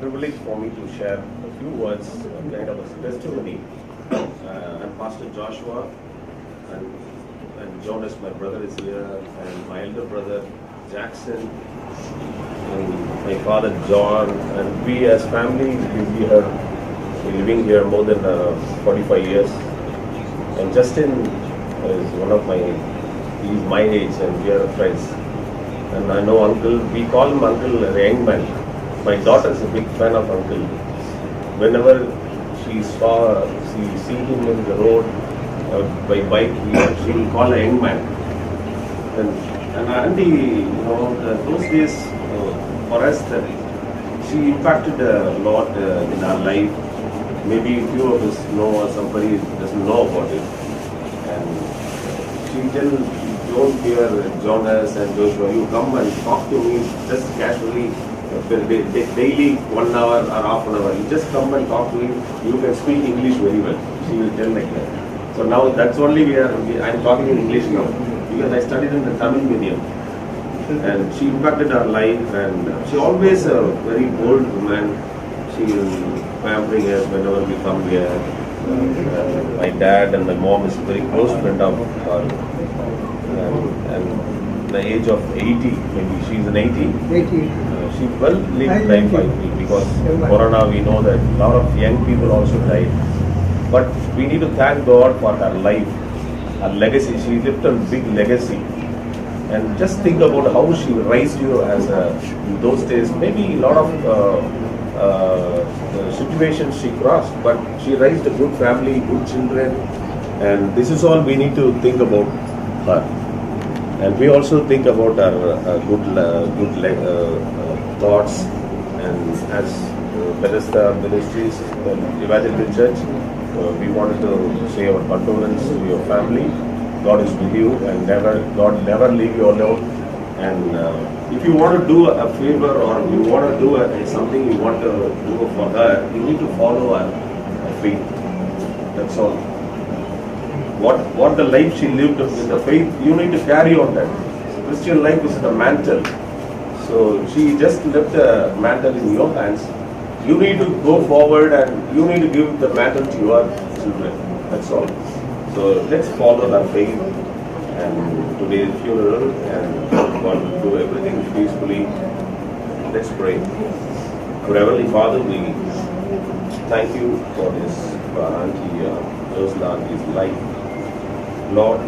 privilege for me to share a few words, kind of a testimony. And Pastor Joshua and Jonas, my brother, is here, and my elder brother Jackson, and my father John, and we as family we're living here more than 45 years. And Justin is one of he's my age, and we are friends. And I know Uncle, we call him Uncle, a young man. My daughter is a big fan of Uncle. Whenever she see him in the road by bike, she will call a young man. And Andy, those days for us, she impacted a lot in our life. Maybe a few of us know, or somebody doesn't know about it. And she don't fear Jonas and Joshua. You come and talk to me just casually, daily 1 hour or half an hour. You just come and talk to him. You can speak English very well. She will tell like that. So now that's only I'm talking in English now, because I studied in the Tamil medium. And she impacted our life, and she always a very bold woman. She will pampering us whenever we come here. My dad and my mom is a very close friend of her. And the age of 80, maybe she's an 80. 80. She well lived life, I feel, because Corona, we know that a lot of young people also died. But we need to thank God for her life, her legacy. She left a big legacy. And just think about how she raised you in those days. Maybe a lot of situations she crossed, but she raised a good family, good children, and this is all we need to think about her. And we also think about our good thoughts. And as Bethesda Ministries, Evangelical Church, we wanted to say our condolence to your family. God is with you, and God never leave you alone. And if you want to do a favor, or you want to do something you want to do for her, you need to follow her faith. That's all. What the life she lived with the faith, you need to carry on that. Christian life is the mantle. So she just left the mantle in your hands. You need to go forward, and you need to give the mantle to your children. That's all. So let's follow her faith. And today's funeral, and God will do everything peacefully. Let's pray. Our Heavenly Father, we thank you for this Auntie Ursula, Auntie's life. Lord,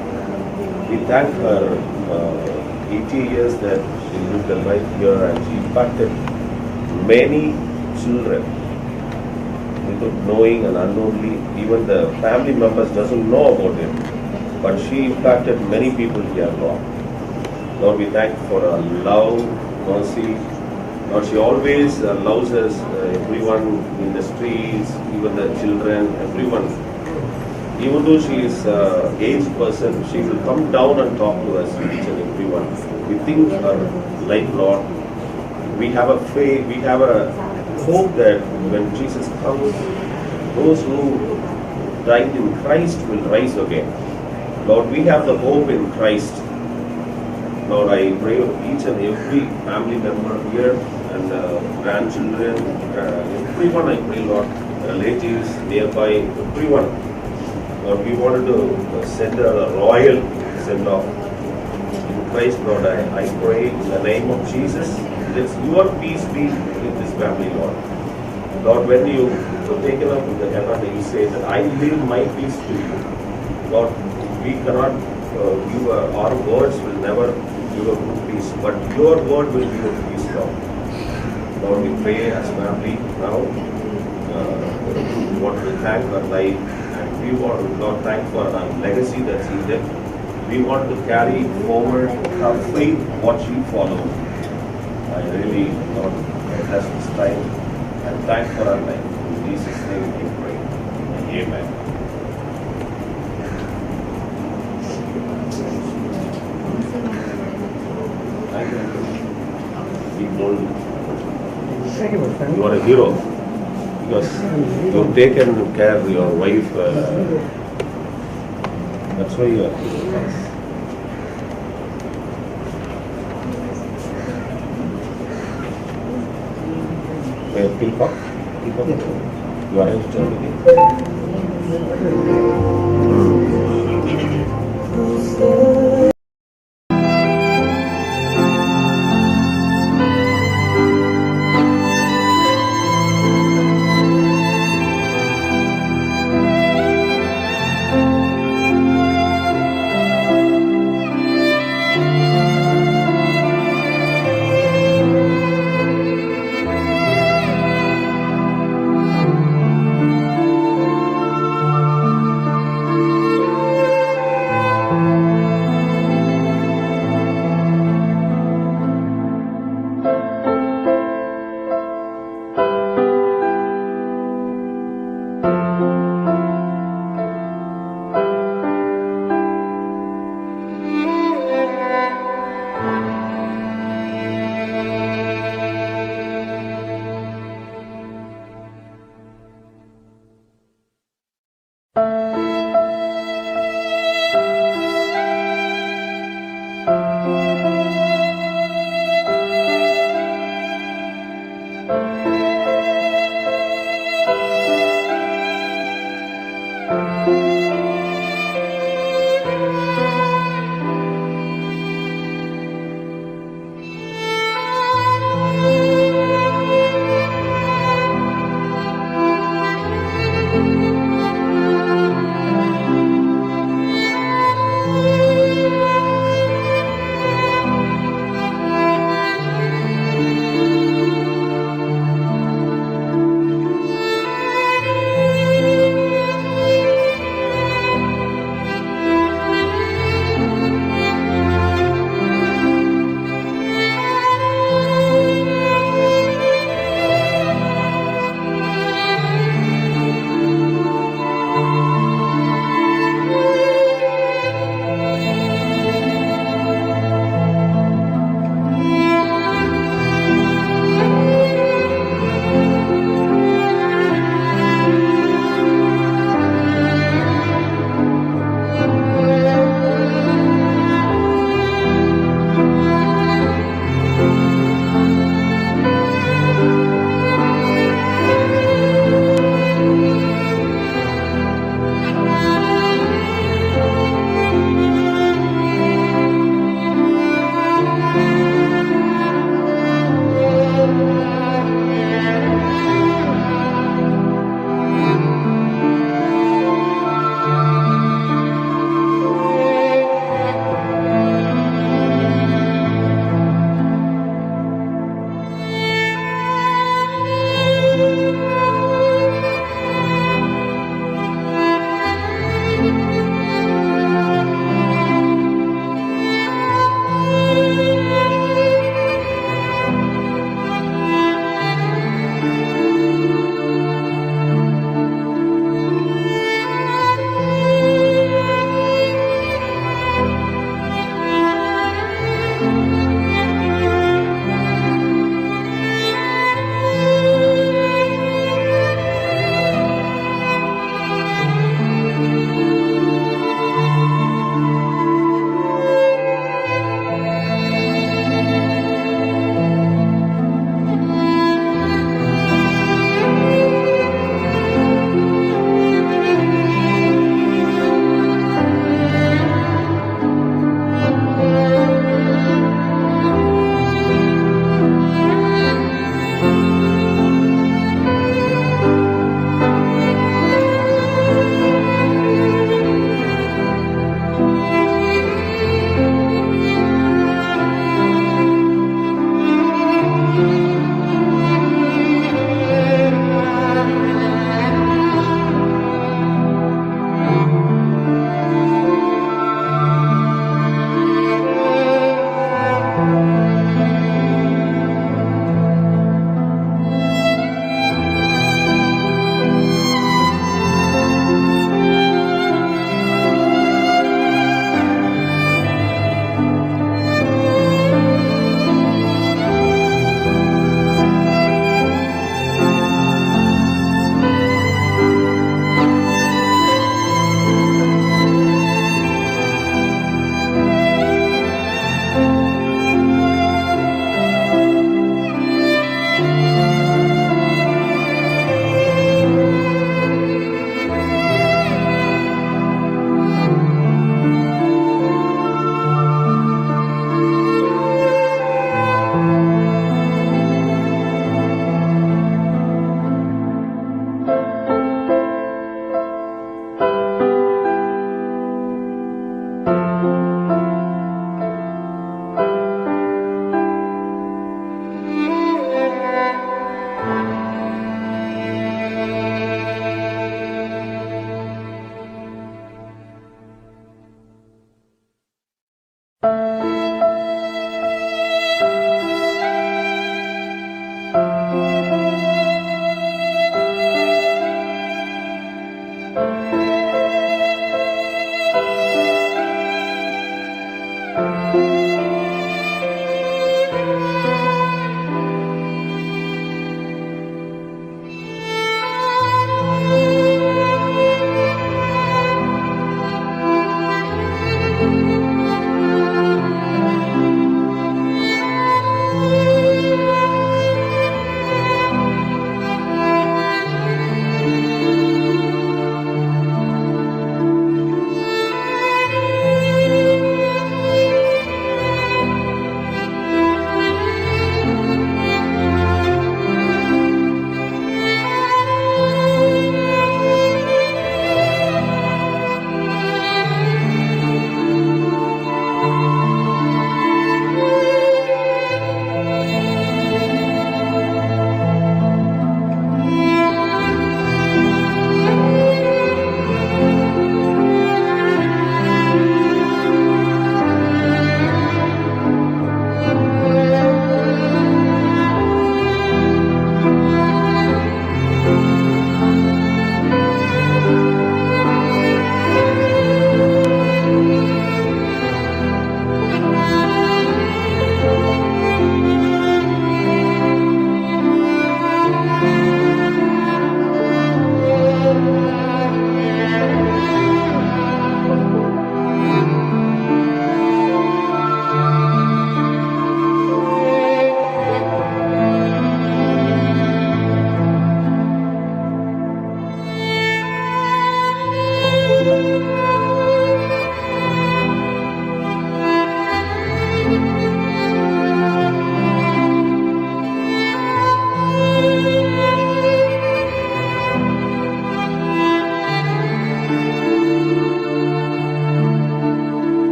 we thank her 80 years that she lived a life here, and she impacted many children without knowing and unknowingly. Even the family members doesn't know about it. But she impacted many people here, Lord. Lord, we thank you for her love, mercy. Lord, she always loves us, everyone in the streets, even the children, everyone. Even though she is an aged person, she will come down and talk to us, each and everyone. We think her life, Lord. We have a faith, we have a hope that when Jesus comes, those who died in Christ will rise again. Lord, we have the hope in Christ. Lord, I pray for each and every family member here, and grandchildren, everyone I pray, Lord, relatives nearby, everyone. Lord, we wanted to send a royal send-off in Christ, Lord. I pray in the name of Jesus, let your peace be with this family, Lord. Lord, when you were taken up in the heaven, you say that I leave my peace to you. Lord, we cannot give our words will never give a good peace, but your word will give a peace, Lord. Lord, we pray as family now. We want to thank our life, and we want to, Lord, thank for our legacy that she left. We want to carry forward our faith, what she followed. I really, Lord, bless this time and thank for our life. In Jesus' name we pray. Amen. You are a hero because you have taken care of your wife. That's why you are here. Peacock? Peacock? You arranged everything?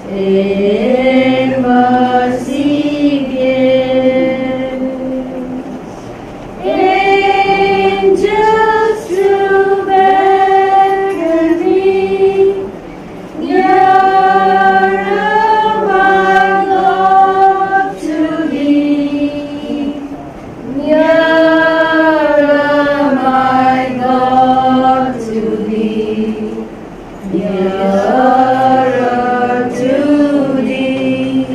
in mercy give. Angels to beckon me, nearer my Lord to thee, nearer my God to thee, nearer to thee.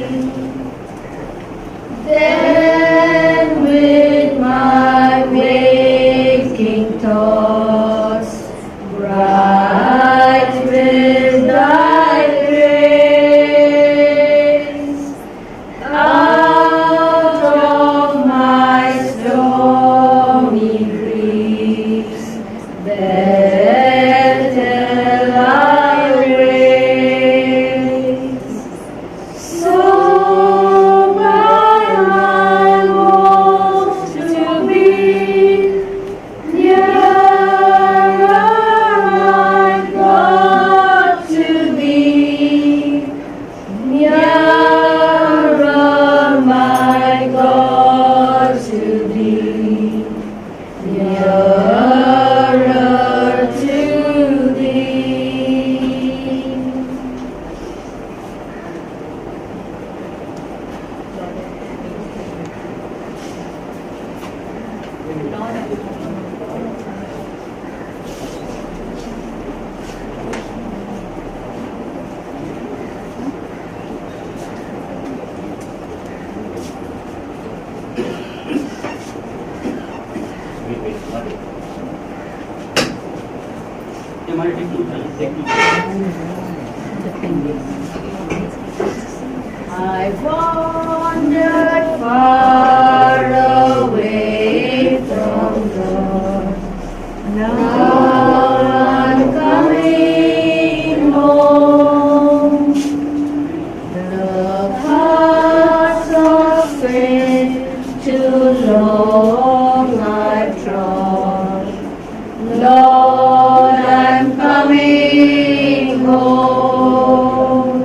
Then with my waking thoughts, bright with thy grace, out of my stormy griefs, there till I raise. So my mind wants to be nearer my God to thee, nearer my God to thee, nearer to thee. I wandered far away from God. Now I'm coming home. The paths of faith too long I've trod. Lord, I'm coming home.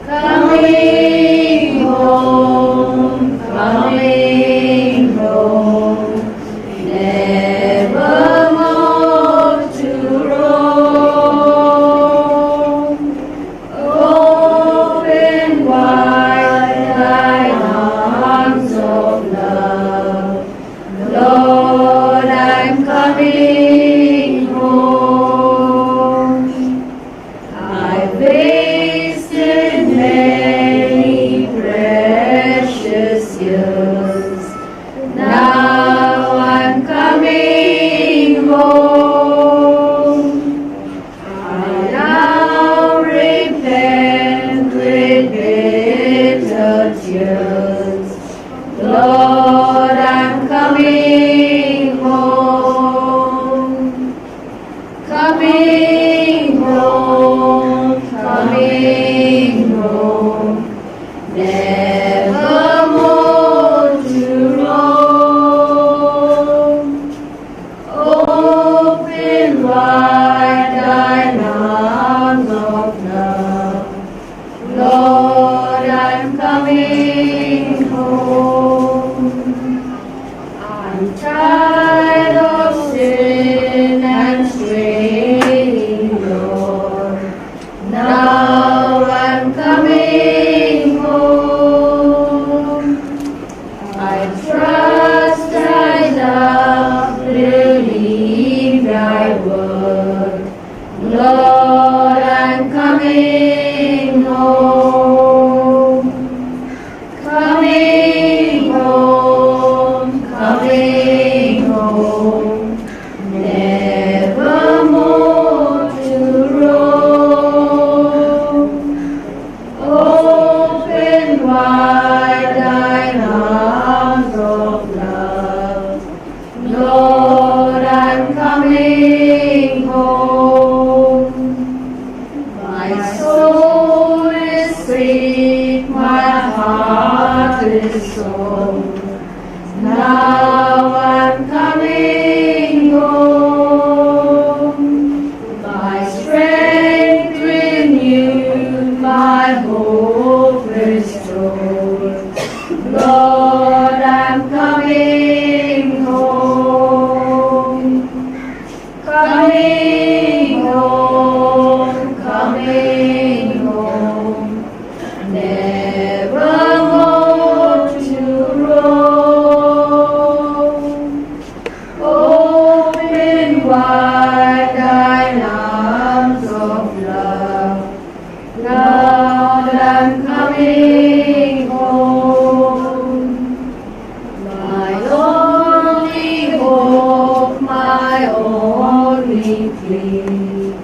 Coming home, coming home, nevermore to roam. Open wide thine arms of love, Lord, I'm coming home. I've wasted many precious years. Now I'm coming home. I now repent with bitter tears. Lord, I'm coming home. Coming home, coming home, nevermore to roam. Open wide thine arms of love, Lord, I'm coming home. I'm tired of sin and straying, Lord. Now I'm coming home. I trust, I love, believe thy word. Lord, I'm coming home. Coming home, coming home, nevermore to roam. Open wide thine arms of love, Lord, I'm coming home. My soul is sweet, my heart is sore. Now I'm coming home. My strength renewed. my hope restored. Lord, I'm coming home. Coming home, coming home. Never more to roam. Open wide thine arms of love. Lord, I'm coming home. My only hope, my only plea.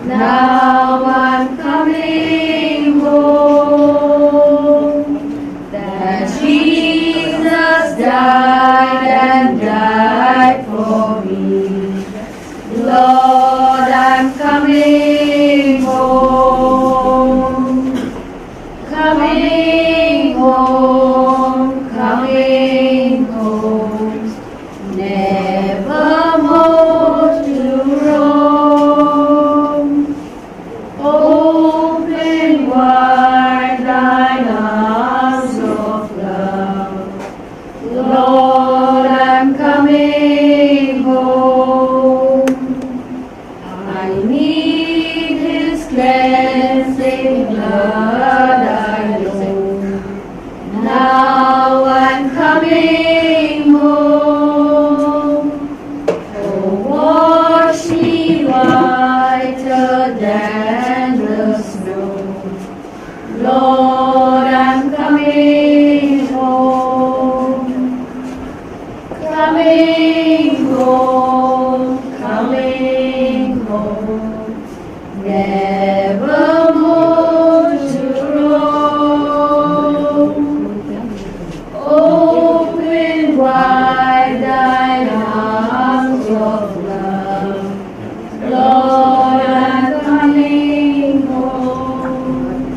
Now I'm coming home. That Jesus died and died for me. Lord, I'm coming home. Coming home, coming home. Never more to roam. Open wide thine arms of love. Lord, I'm coming home. I need His cleansing blood alone. Now I'm coming home. Oh, wash me whiter than the snow. Lord, I'm coming home. Coming home, coming home. Never more to roam. Open wide thine arms of love. Lord, I'm coming home.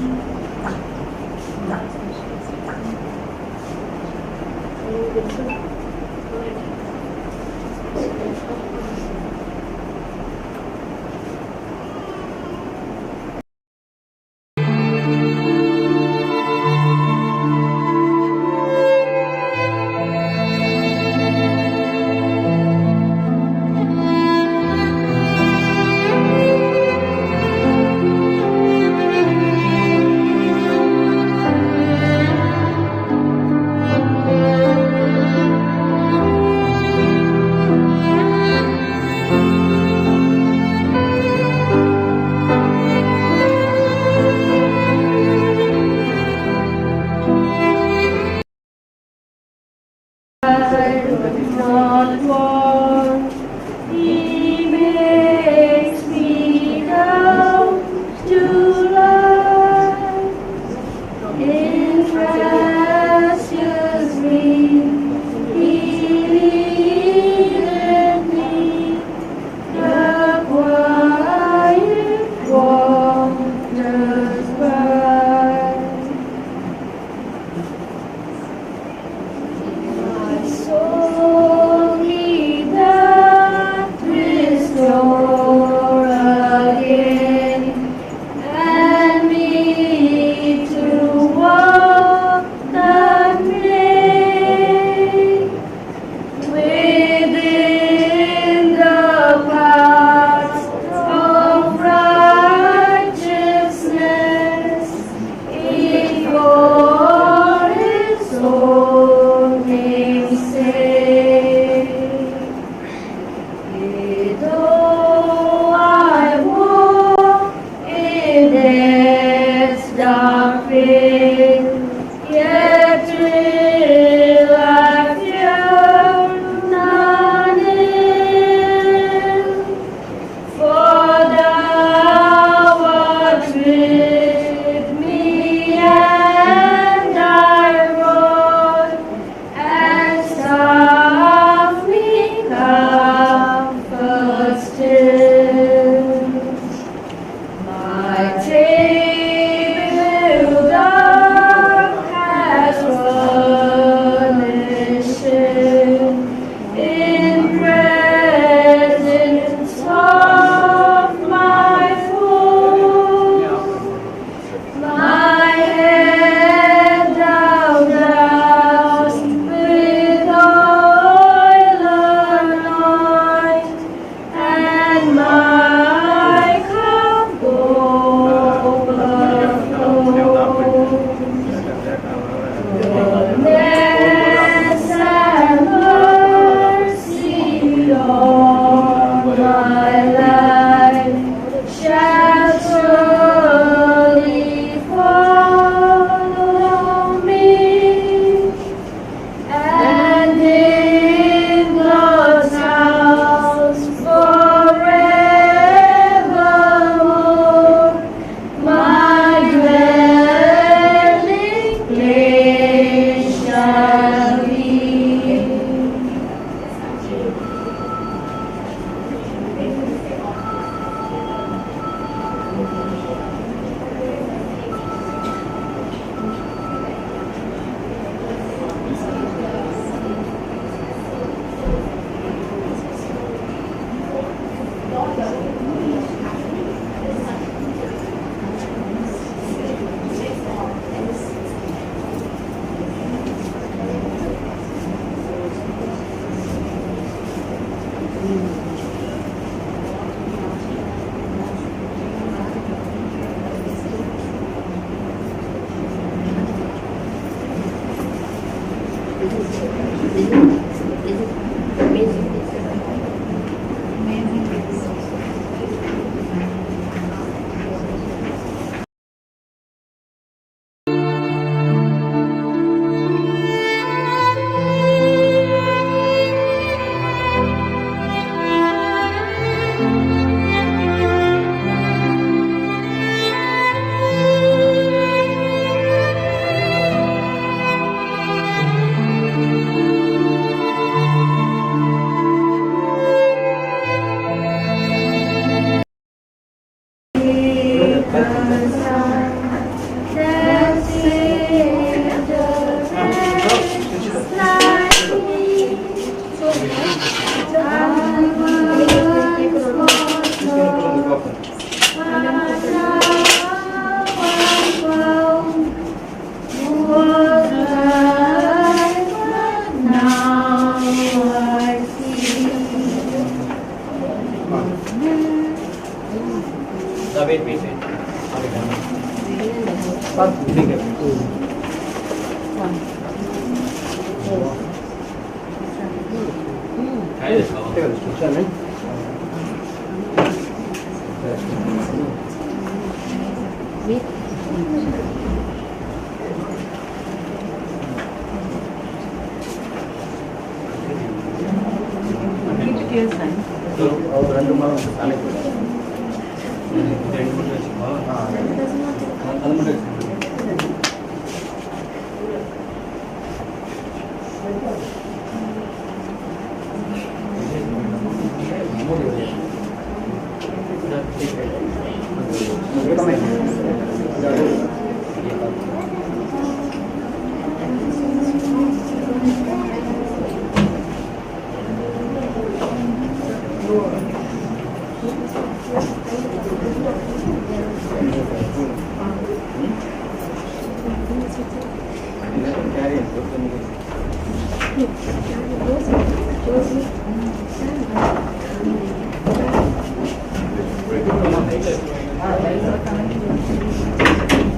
Not one, He makes me come to life in precious green. He leadeth me the quiet waters by. My soul He doth restore again, and me to walk that way within the paths of righteousness, for His own name's sake. Though I walk in death's dark vale, yet will I fear none ill. For Thou art with me, and Thy rod and staff me comfort still. My table dark has furnished in presence of my foe.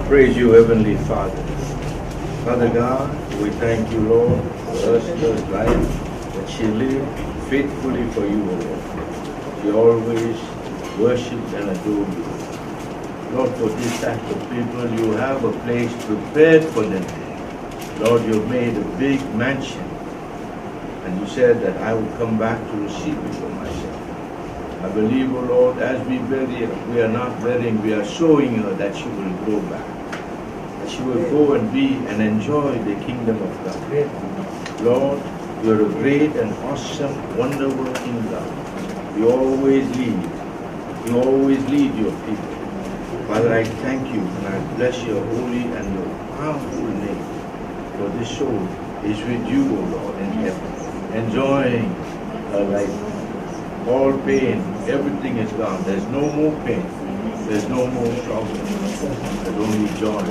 Praise you, Heavenly Father. Father God, we thank you, Lord, for Ursula's life that she lived faithfully for you, O Lord. She always worshiped and adored you. Lord, for this type of people, you have a place prepared for them. Lord, you've made a big mansion. And you said that I will come back to receive it for myself. I believe, O Lord, as we bury her, we are not burying, we are showing her that she will go back. That she will go and be and enjoy the kingdom of God. Lord, you are a great and awesome, wonder-working God. You always lead. You always lead your people. Father, I thank you and I bless your holy and your powerful name. For this soul is with you, O Lord, in heaven, enjoying her life. All pain, everything is gone. There's no more pain. There's no more struggle. There's only joy.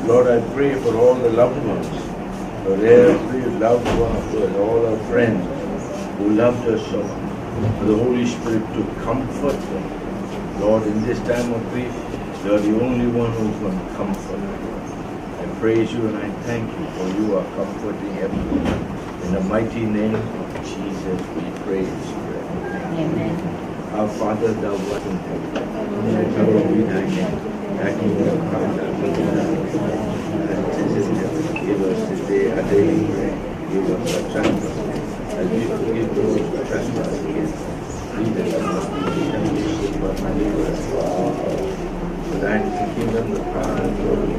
Lord, I pray for all the loved ones, for every loved one of us, all our friends who loved us so much, for the Holy Spirit to comfort them. Lord, in this time of grief, you are the only one who can comfort them. I praise you and I thank you for you are comforting everyone. In the mighty name of Jesus, we praise. Amen. Our Father, thou art in heaven, hallowed be thy name. Thy kingdom come, thy will be done. As it is in heaven. Give us this day our daily bread. Give us our trespasses, as we forgive those who trespass against us. Lead us not into temptation, but deliver us from evil. For thine is the kingdom, the power, and the glory.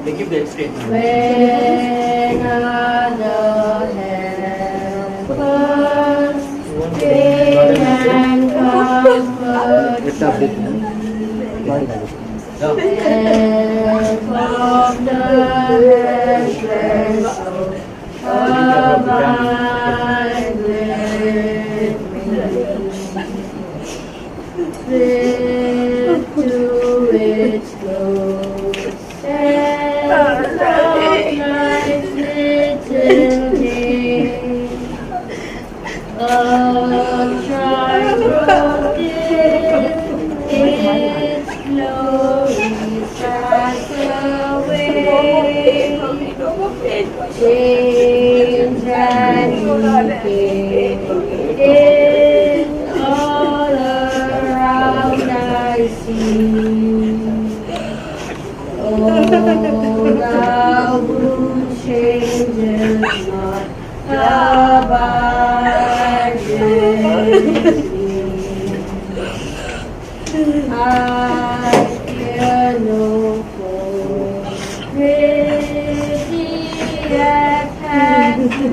They give the statement. When other helpers came and comfort me, help of the helpless abide with me. Fit to its close and of life's little day, a tribe broken, its glory pass away, change and decay, all around I see. Oh, thou who changes not, abide with me. I fear no foe, pretty that had to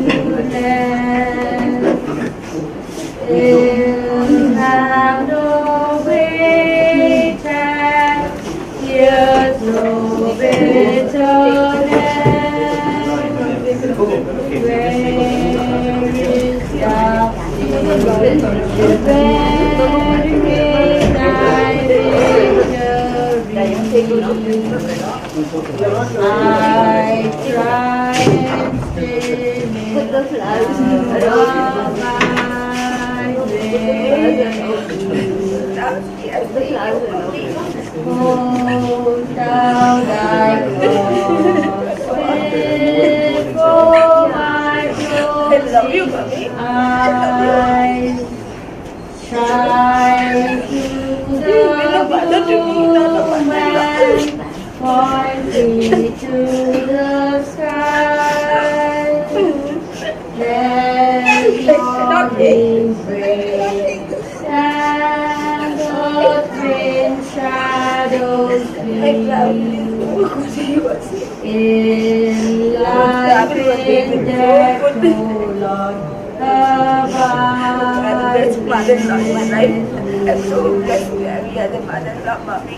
land. They'll have no waiting, here's no better land. Where is I try and stay in the flower of my hold down thy cross before my closing eyes. Shine through the gloom and point me to the sky. Let morning break and the twin shadows gleam. In life in death, oh Lord, abide with me. I'm so blessed to have you as a mother, love mommy.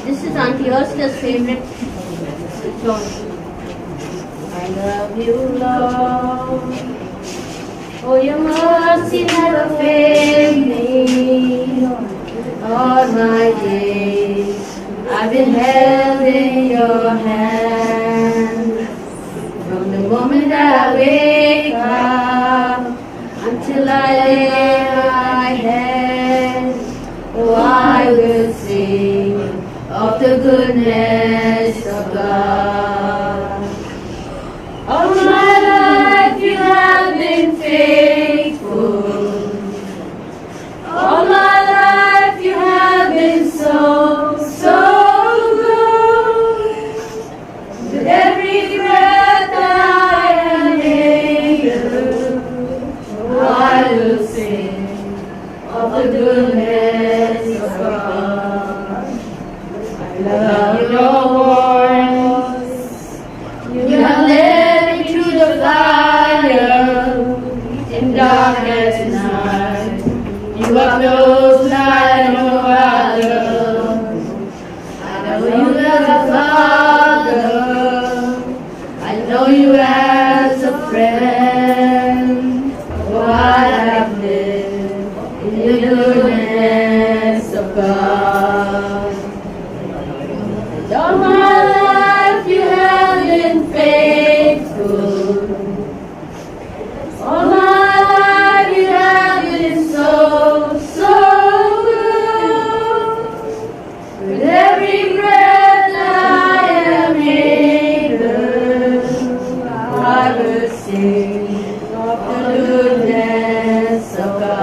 This is Auntie Erska's favorite song. I love you, Lord. Oh, your mercy never failed me. All my days I've been held in your hand. From the moment that I wake up until I lay my head, oh, I will sing of the goodness of God. All my life you have been faithful. All my life you have been so, so good. With every breath that I am able, oh, I will sing of the goodness of God. I love your voice. You have led me through the fire in darkest night. You are close like no other. I know you as a father. I know you as a friend. Oh, I have lived in the goodness of God. All my life you have been faithful. All my life you have been so, so good. With every breath that I am able, I will sing of the goodness of God.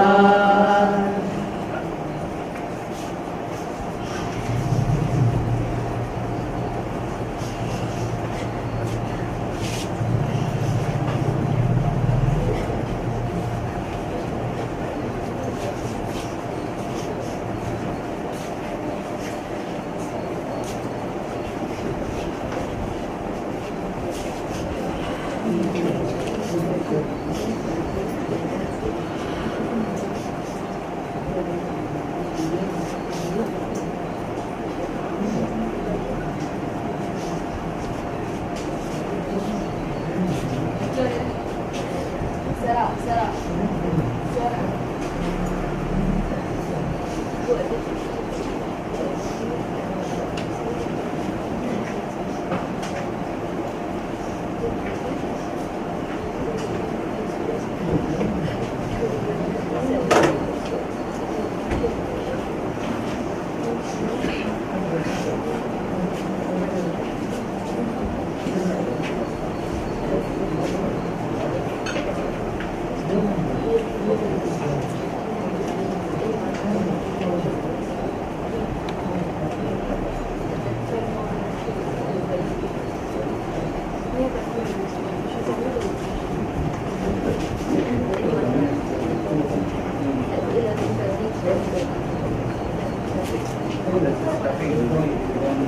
Traffic is going, you don't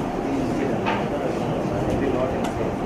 see them. It will not inside.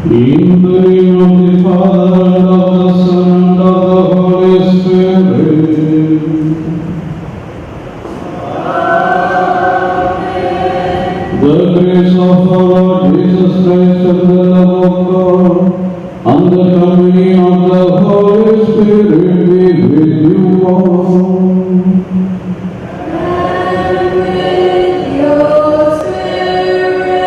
In the name of the Father, and of the Son, and of the Holy Spirit. The grace of our Lord Jesus Christ, and the love of God, and the communion of the Holy Spirit be with you all. And with your spirit.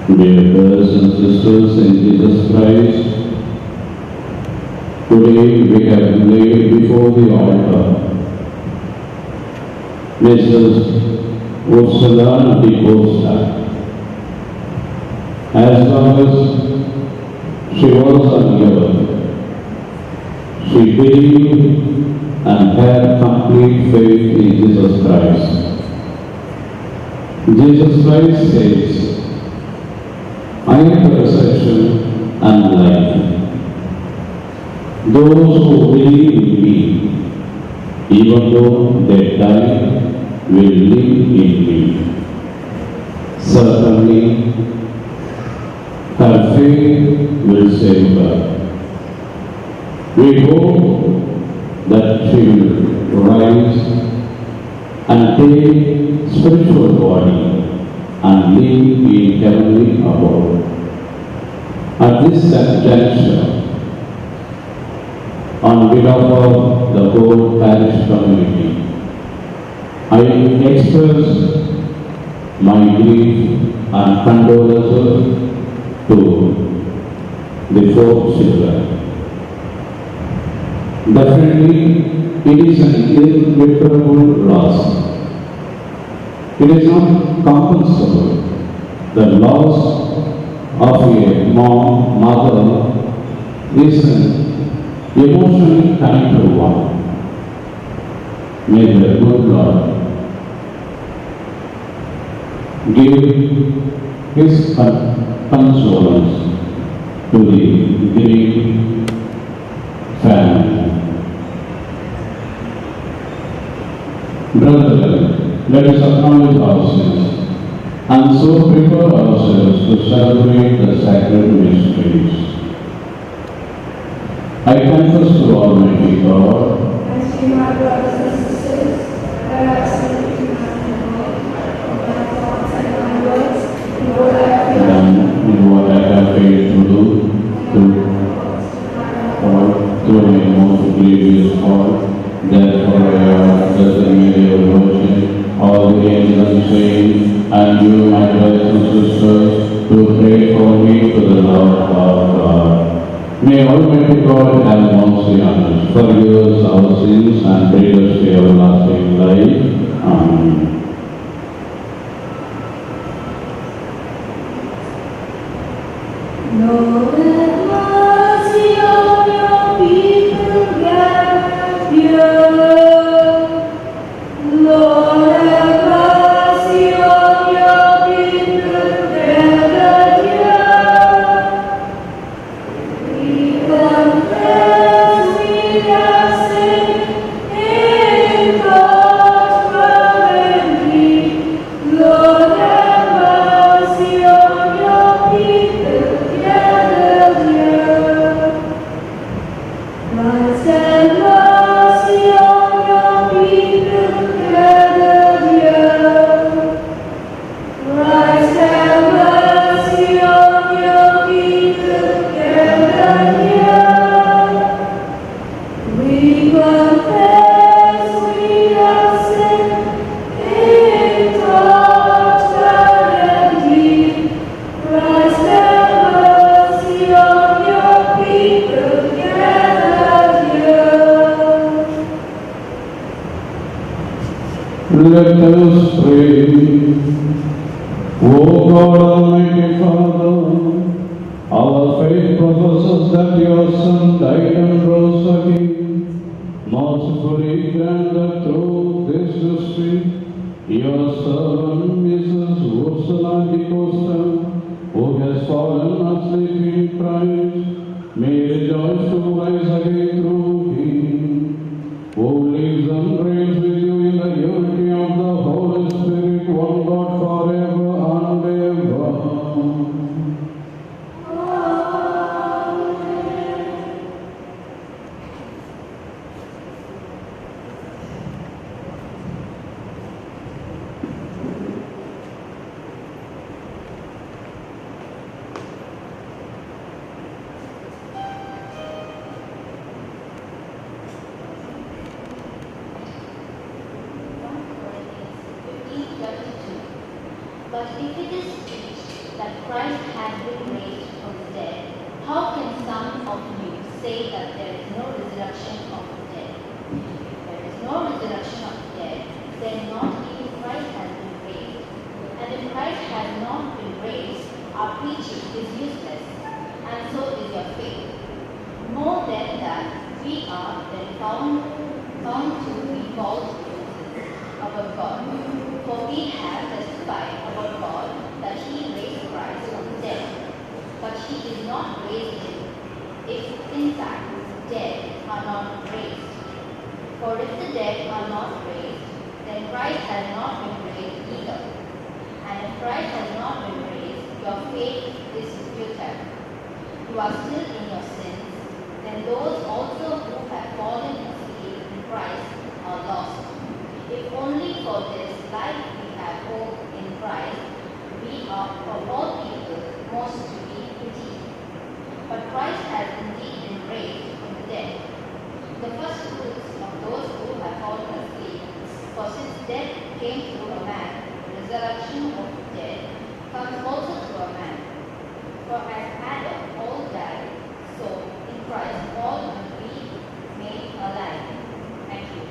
Dear brothers and sisters in Jesus Christ, today we have laid before the altar Mrs. Ursula de Costa. As long as she was on earth, she believed and had complete faith in Jesus Christ. Jesus Christ says, I am the resurrection and life. Those who believe in me, even though they die, will live in me. Certainly, her faith will save her. We hope that she will rise and take spiritual body and live in heavenly abode. At this juncture, on behalf of the whole parish community, I express my grief and condolences to the four children. Definitely, it is an irreparable loss. It is not compensable. The loss of a mother is an emotionally painful one. May the good Lord give His consolence to the grieving family. Brethren, let us acknowledge our sins and so prepare ourselves to celebrate the sacred mysteries. I confess to Almighty God, I see my brothers and sisters, that I sinned in my thoughts and my words, in what I have done, and in what I have failed to do, through my most grievous fault. Therefore I ask that the Mary of Virgin, all the angels and saints, and you, my brothers and sisters, to pray for me to the Lord our God. May Almighty God have mercy on us, forgive us our sins, and bring us to everlasting life. Amen. Lord, have mercy on your people gathered here. Lord, have mercy on your people gathered here. We confess we have sinned in thought, word, and deed. Lord, have mercy on your people gathered here. Christ, have mercy on your people gathered here. Christ, have mercy on your people gathered here. We confess we have sinned in thought, word, and deed. Christ, have mercy on your people gathered here. Let us pray. O God, Almighty Father, our faith professes that your Son died and rose again. Mercifully grant that through this mystery, your servant Mrs. Ursula de Costa, who has fallen asleep in Christ, may rejoice to rise again through him, who lives and reigns with you in the unity of the Holy Spirit, one God forever and ever. But if it is preached that Christ has been raised from the dead, how can some of you say that there is no resurrection of the dead? If there is no resurrection of the dead, then not even Christ has been raised. And if Christ has not been raised, our preaching is useless, and so is your faith. More than that, we are then found to be called our God. For we have testified about God that He raised Christ from the dead, but He did not raise Him, if in fact the dead are not raised. For if the dead are not raised, then Christ has not been raised either. And if Christ has not been raised, your faith is futile. You are still in your sins, then those also who have fallen asleep in Christ are lost. If only for this life we have hope in Christ, we are of all people most to be pitied. But Christ has indeed been raised from the dead, the first fruits of those who have fallen asleep. For since death came through a man, the resurrection of the dead comes also through a man. For as Adam all died, so in Christ all will be made alive. Thank you.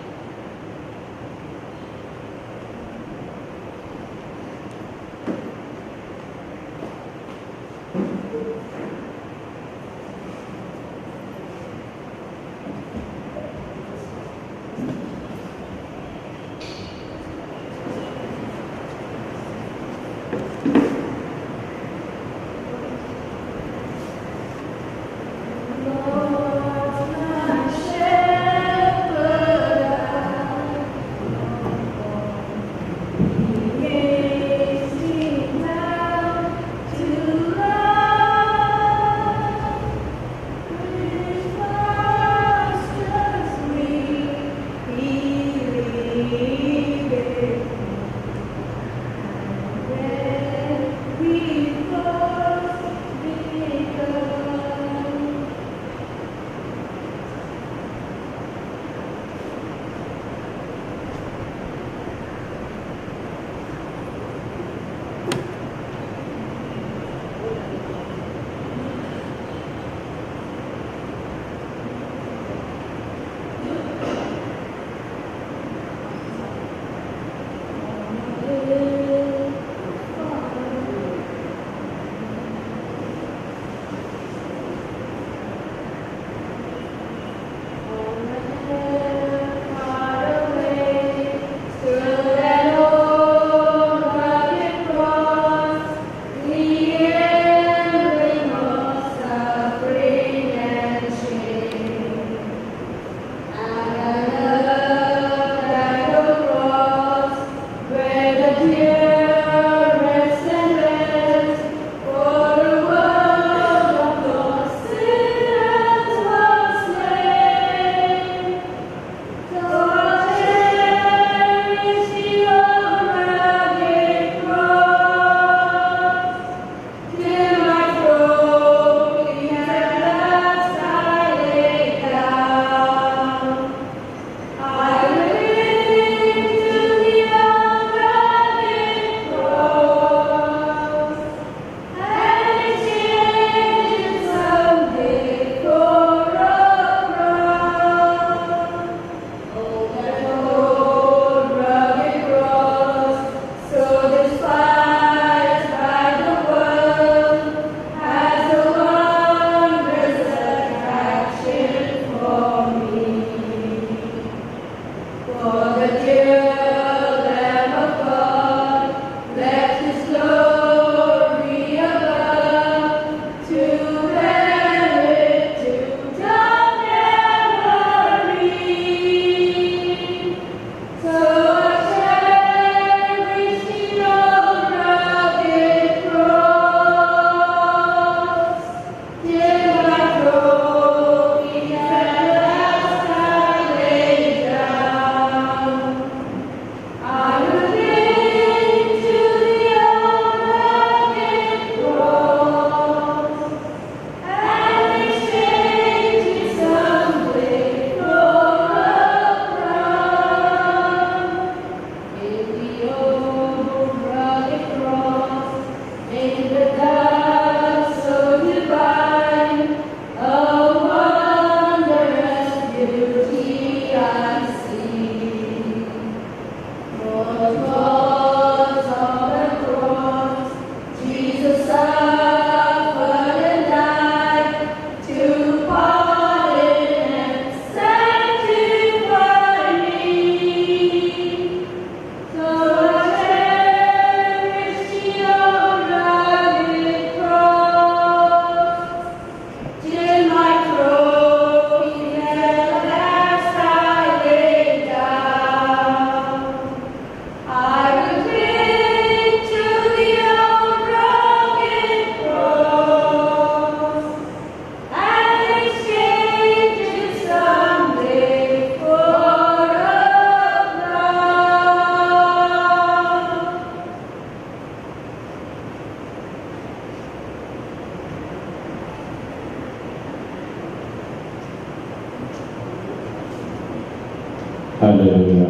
Hallelujah.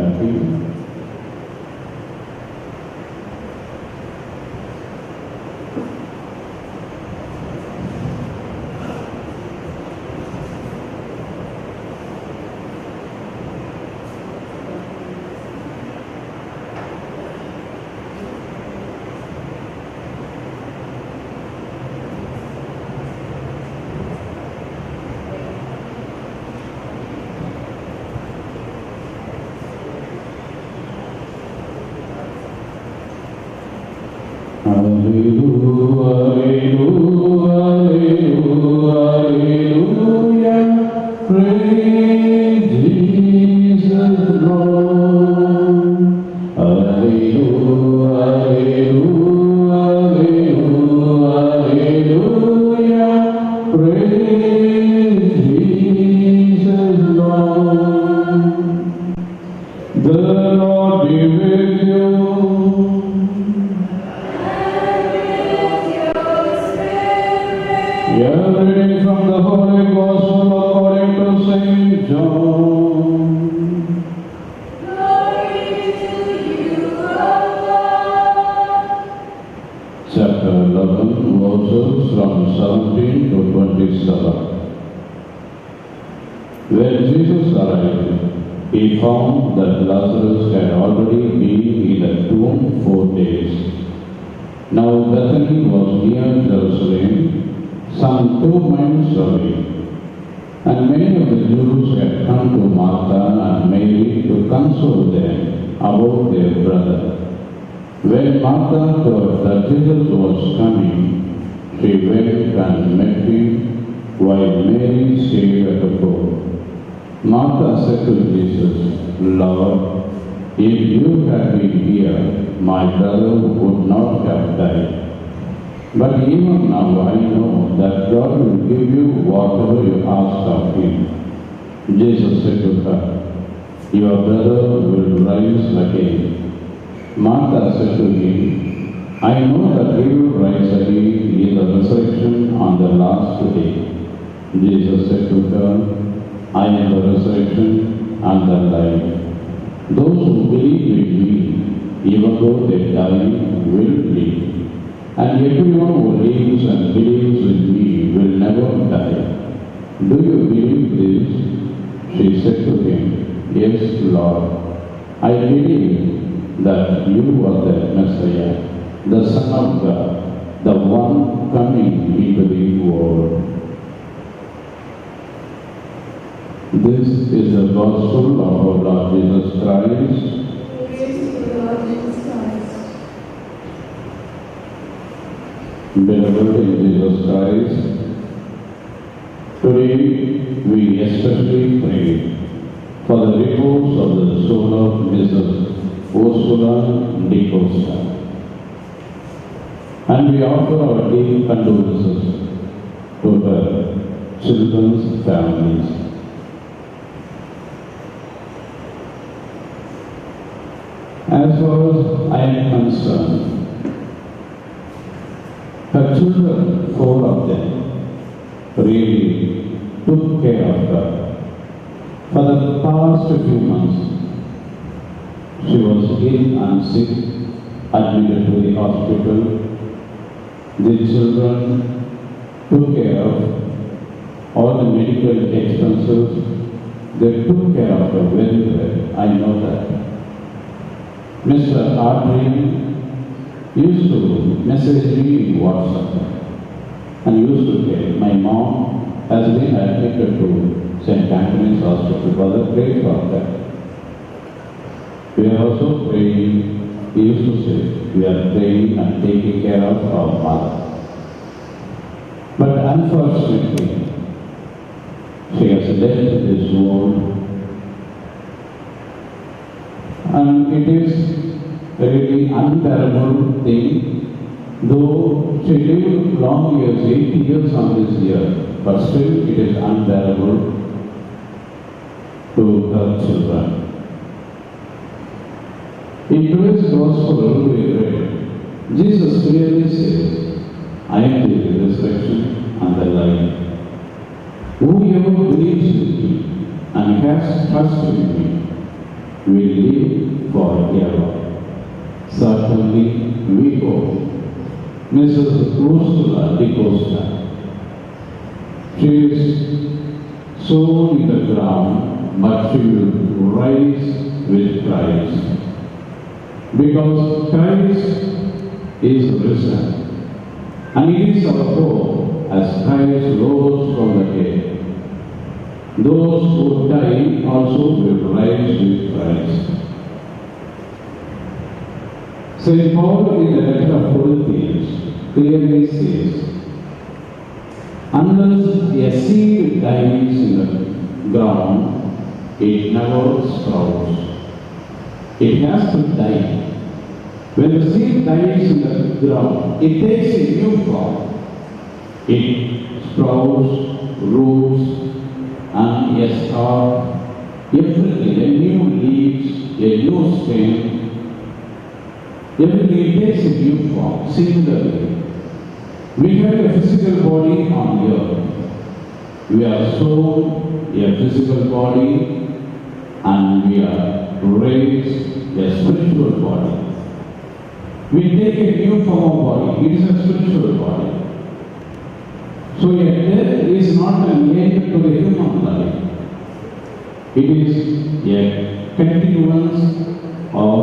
will live forever. Certainly, we hope. Mrs. Ursula de Costa. She is sown in the ground, but she will rise with Christ. Because Christ is risen. And it is our hope as Christ rose from the dead. Those who die also will rise with Christ. St. Paul in the letter of Corinthians clearly says, unless a seed dies in the ground, it never sprouts. It has to die. When the seed dies in the ground, it takes a new form. It sprouts, roots, and a stalk, everything, a new leaves, a new stem. Everything takes a new form. Similarly, we have a physical body on the earth. We are sown a physical body and we are raised a spiritual body. We take a new form of body. It is a spiritual body. So a death is not an end to the human life. It is a continuance of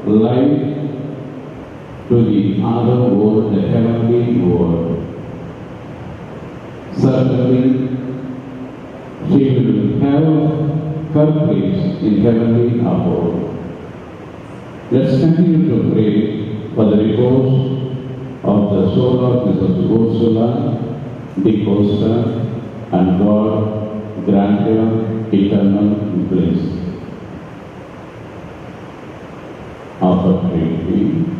life to the other world, the heavenly world. Certainly, she will have her place in heavenly abode. Let's continue to pray for the repose of the soul of Mrs. Ursula de Costa, and God grant her eternal bliss. After praying,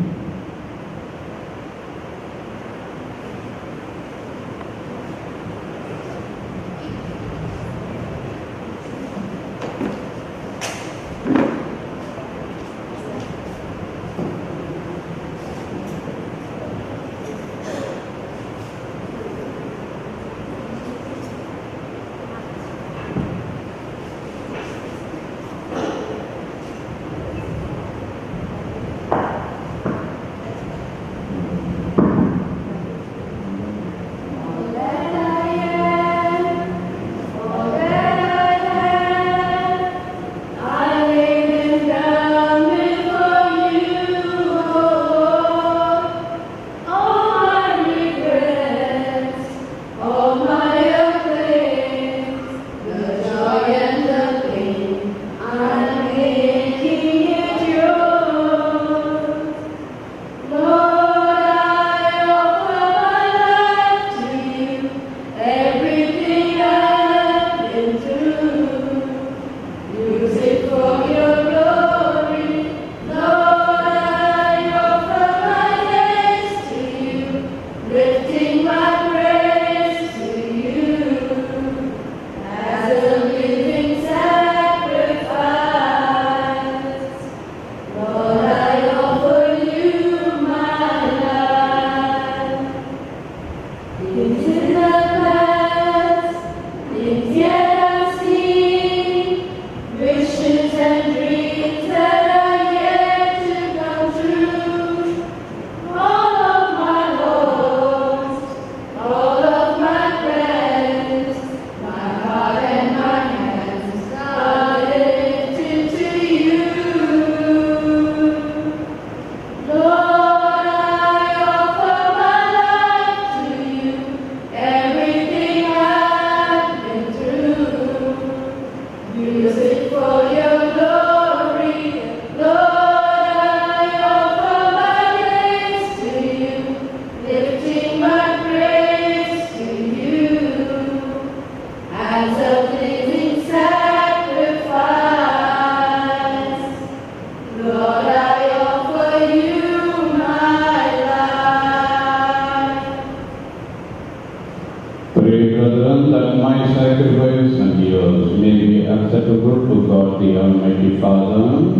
acceptable to God the Almighty Father,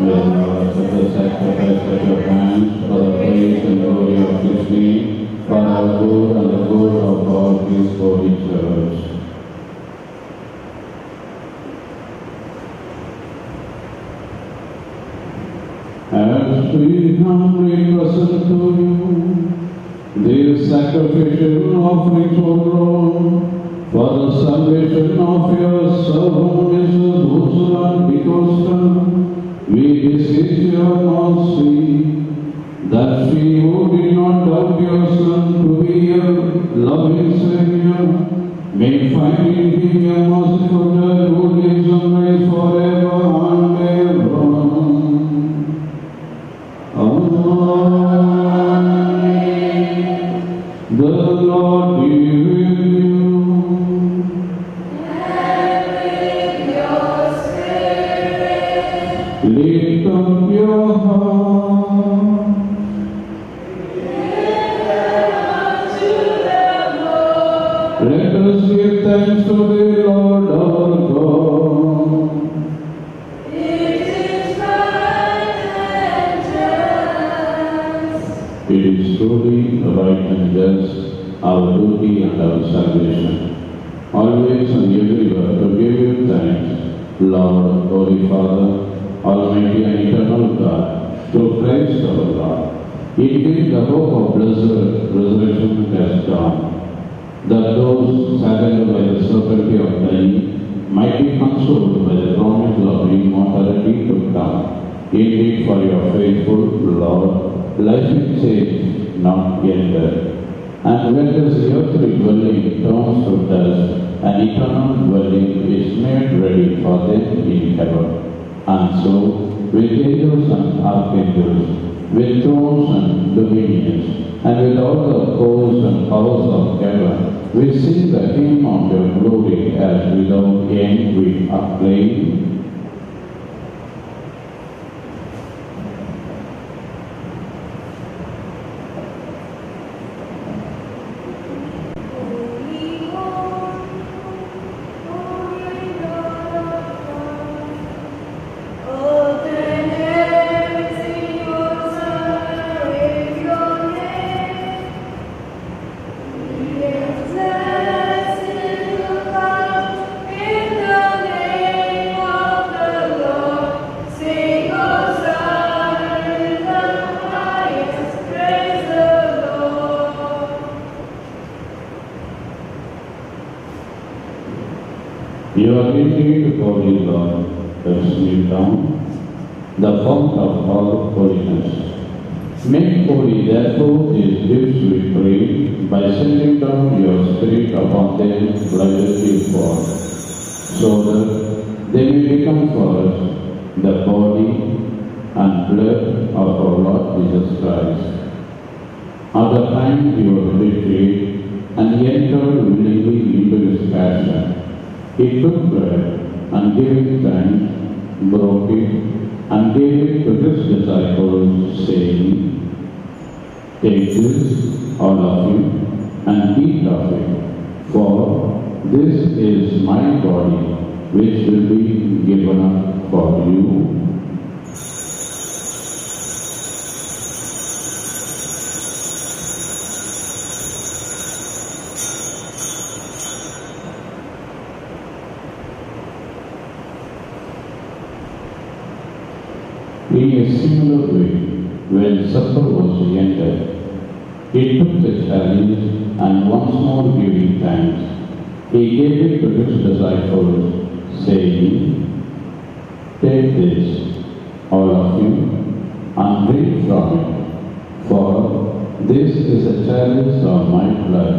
with our sacrifice at your hands for the praise and glory of His name, for our good and the good of all His holy church. as we humbly present to you these sacrificial offerings, O Lord, for the salvation of your servant Mrs. Ursula D'Costa, we beseech your mercy, that she who did not doubt your Son to be your loving Savior, may find in him a merciful judge who lives and reigns forever and ever. Amen. The Lord be with you. And with your spirit. Lift up your heart. Let us give thanks to the Lord our God. It is right and just. It is truly right and just, our duty and our salvation, always and everywhere to give you thanks, Lord, Holy Father, Almighty and eternal God, through Christ our Lord. Indeed, the hope of blessed resurrection has come, that those saddened by the certainty of dying might be consoled by the promise of immortality to come. Indeed, for your faithful Lord, life is saved, not yet dead. And when this earthly dwelling turns to dust, an eternal dwelling is made ready for them in heaven. And so, with angels and archangels, with thrones and dominions, and with all the hosts and powers of heaven, we sing the hymn of your glory as without end we acclaim. Holy One, Holy Lord, earth and heaven sing Hosanna in your name. Blessed to come in the name of the Lord. Sing Hosanna in the highest. Praise the Lord. You are indeed holy, Lord. Let's kneel down. The fount of all holiness. Make holy, therefore, these gifts, we pray, by sending down your Spirit upon them, blessed you for, so that they may become for us the body and blood of our Lord Jesus Christ. At the time he was betrayed and he entered willingly into his passion, he took bread and giving thanks, broke it, and gave it to his disciples, saying, "Take this, all of you, and eat of it, for this is my body, which will be given up for you." In a similar way, when supper was ended, he took the chalice and once more giving thanks, he gave it to his disciples, saying, "Take this, all of you, and drink from it, for this is a chalice of my blood,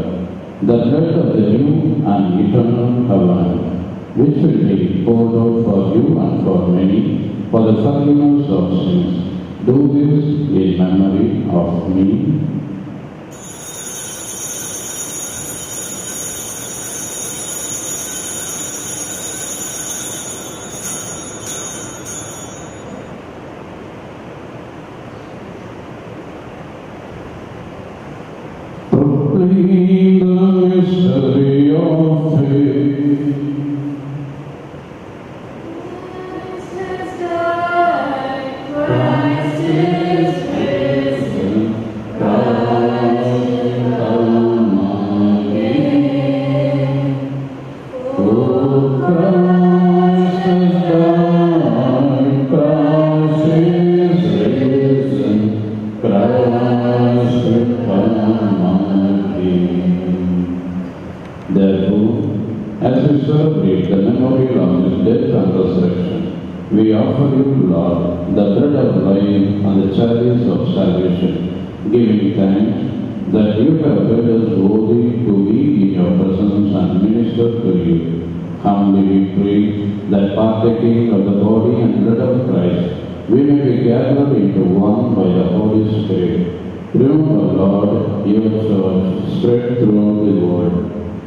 the blood of the new and eternal covenant, which will be poured out for you and for many, for the forgiveness of sins. Do this in memory of me." Proclaim the mystery of faith. Christ has died, Christ is risen, Christ will come again. Oh, Christ has died, Christ is risen, We offer you, Lord, the bread of life and the chalice of salvation, giving thanks that you have made us worthy to be in your presence and minister to you. Humbly we pray that partaking of the body and blood of Christ, we may be gathered into one by the Holy Spirit. Remember, Lord, your church spread throughout the world,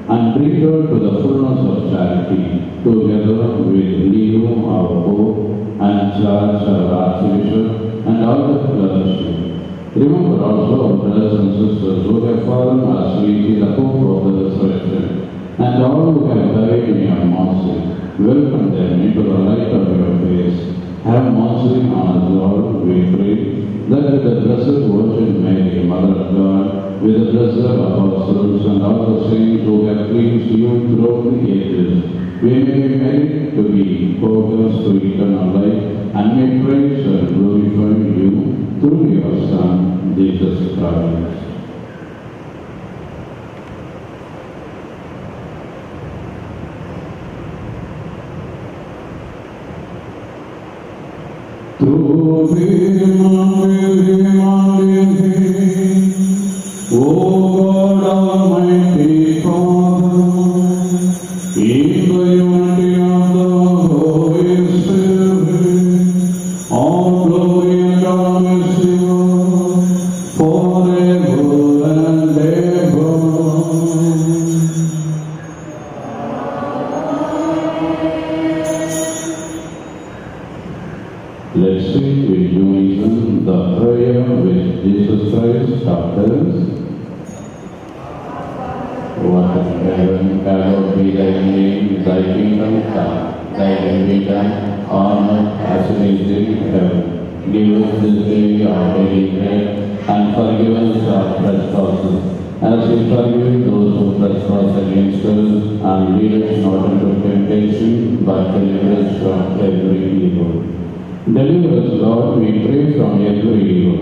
and bring her to the fullness of charity, together with Leo, our Pope, and Charles, our Archbishop, and all the clergy. Remember also our brothers and sisters who have fallen asleep in the hope of the resurrection, and all who have died in your mercy. Welcome them into the light of your face. Have mercy on us, Lord, we pray, that with the Blessed Virgin Mary, Mother of God, with the blessed apostles and all the saints who have pleased you throughout the ages, we may be made to be progress to eternal life, and may praise and glorify you through your Son, Jesus Christ. Through him, O God Almighty Father, in the unity of the Holy Spirit, all glory and honor is yours forever and ever. Let's sing with unison the prayer which Jesus Christ taught us. What in heaven, hallowed be thy name, thy kingdom come, thy will be done on earth as it is in heaven. Give us this day our daily bread, and forgive us our trespasses, as we forgive those who trespass against us, and lead us not into temptation, but deliver us from every evil. Deliver us, Lord, we pray, from every evil.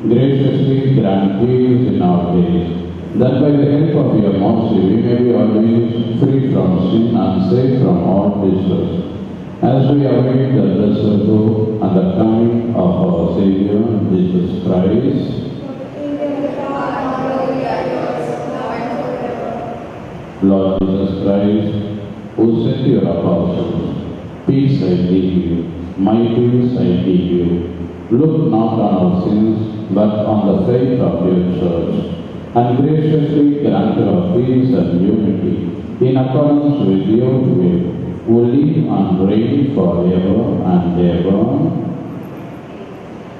Graciously grant peace in our days, that by the help of your mercy we may be always free from sin and safe from all distress, as we await the blessed hope and the coming of our Savior, Jesus Christ. Lord Jesus Christ, who said to your apostles, peace I give you, my peace I give you. Look not on our sins, but on the faith of your church, and graciously grant our peace and unity, in accordance with your will, who live and reign forever and ever.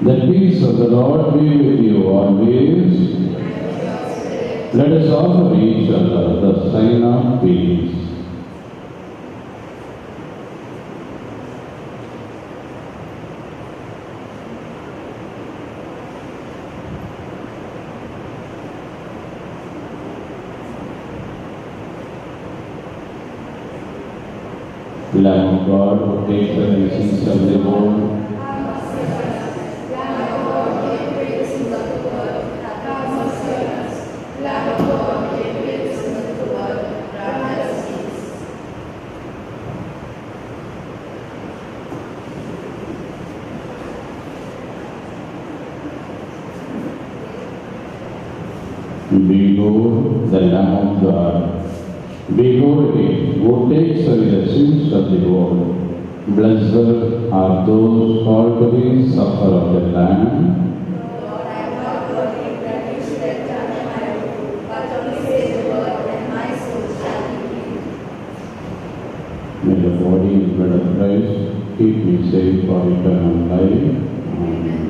The peace of the Lord be with you always. Let us offer each other the sign of peace. Lamb of God, who takes away sins of the world, behold the Lamb of God. Behold him who takes away the sins of the world. Blessed are those called to be supper of the Lamb. May the body and blood of Christ keep me safe for eternal life. Amen.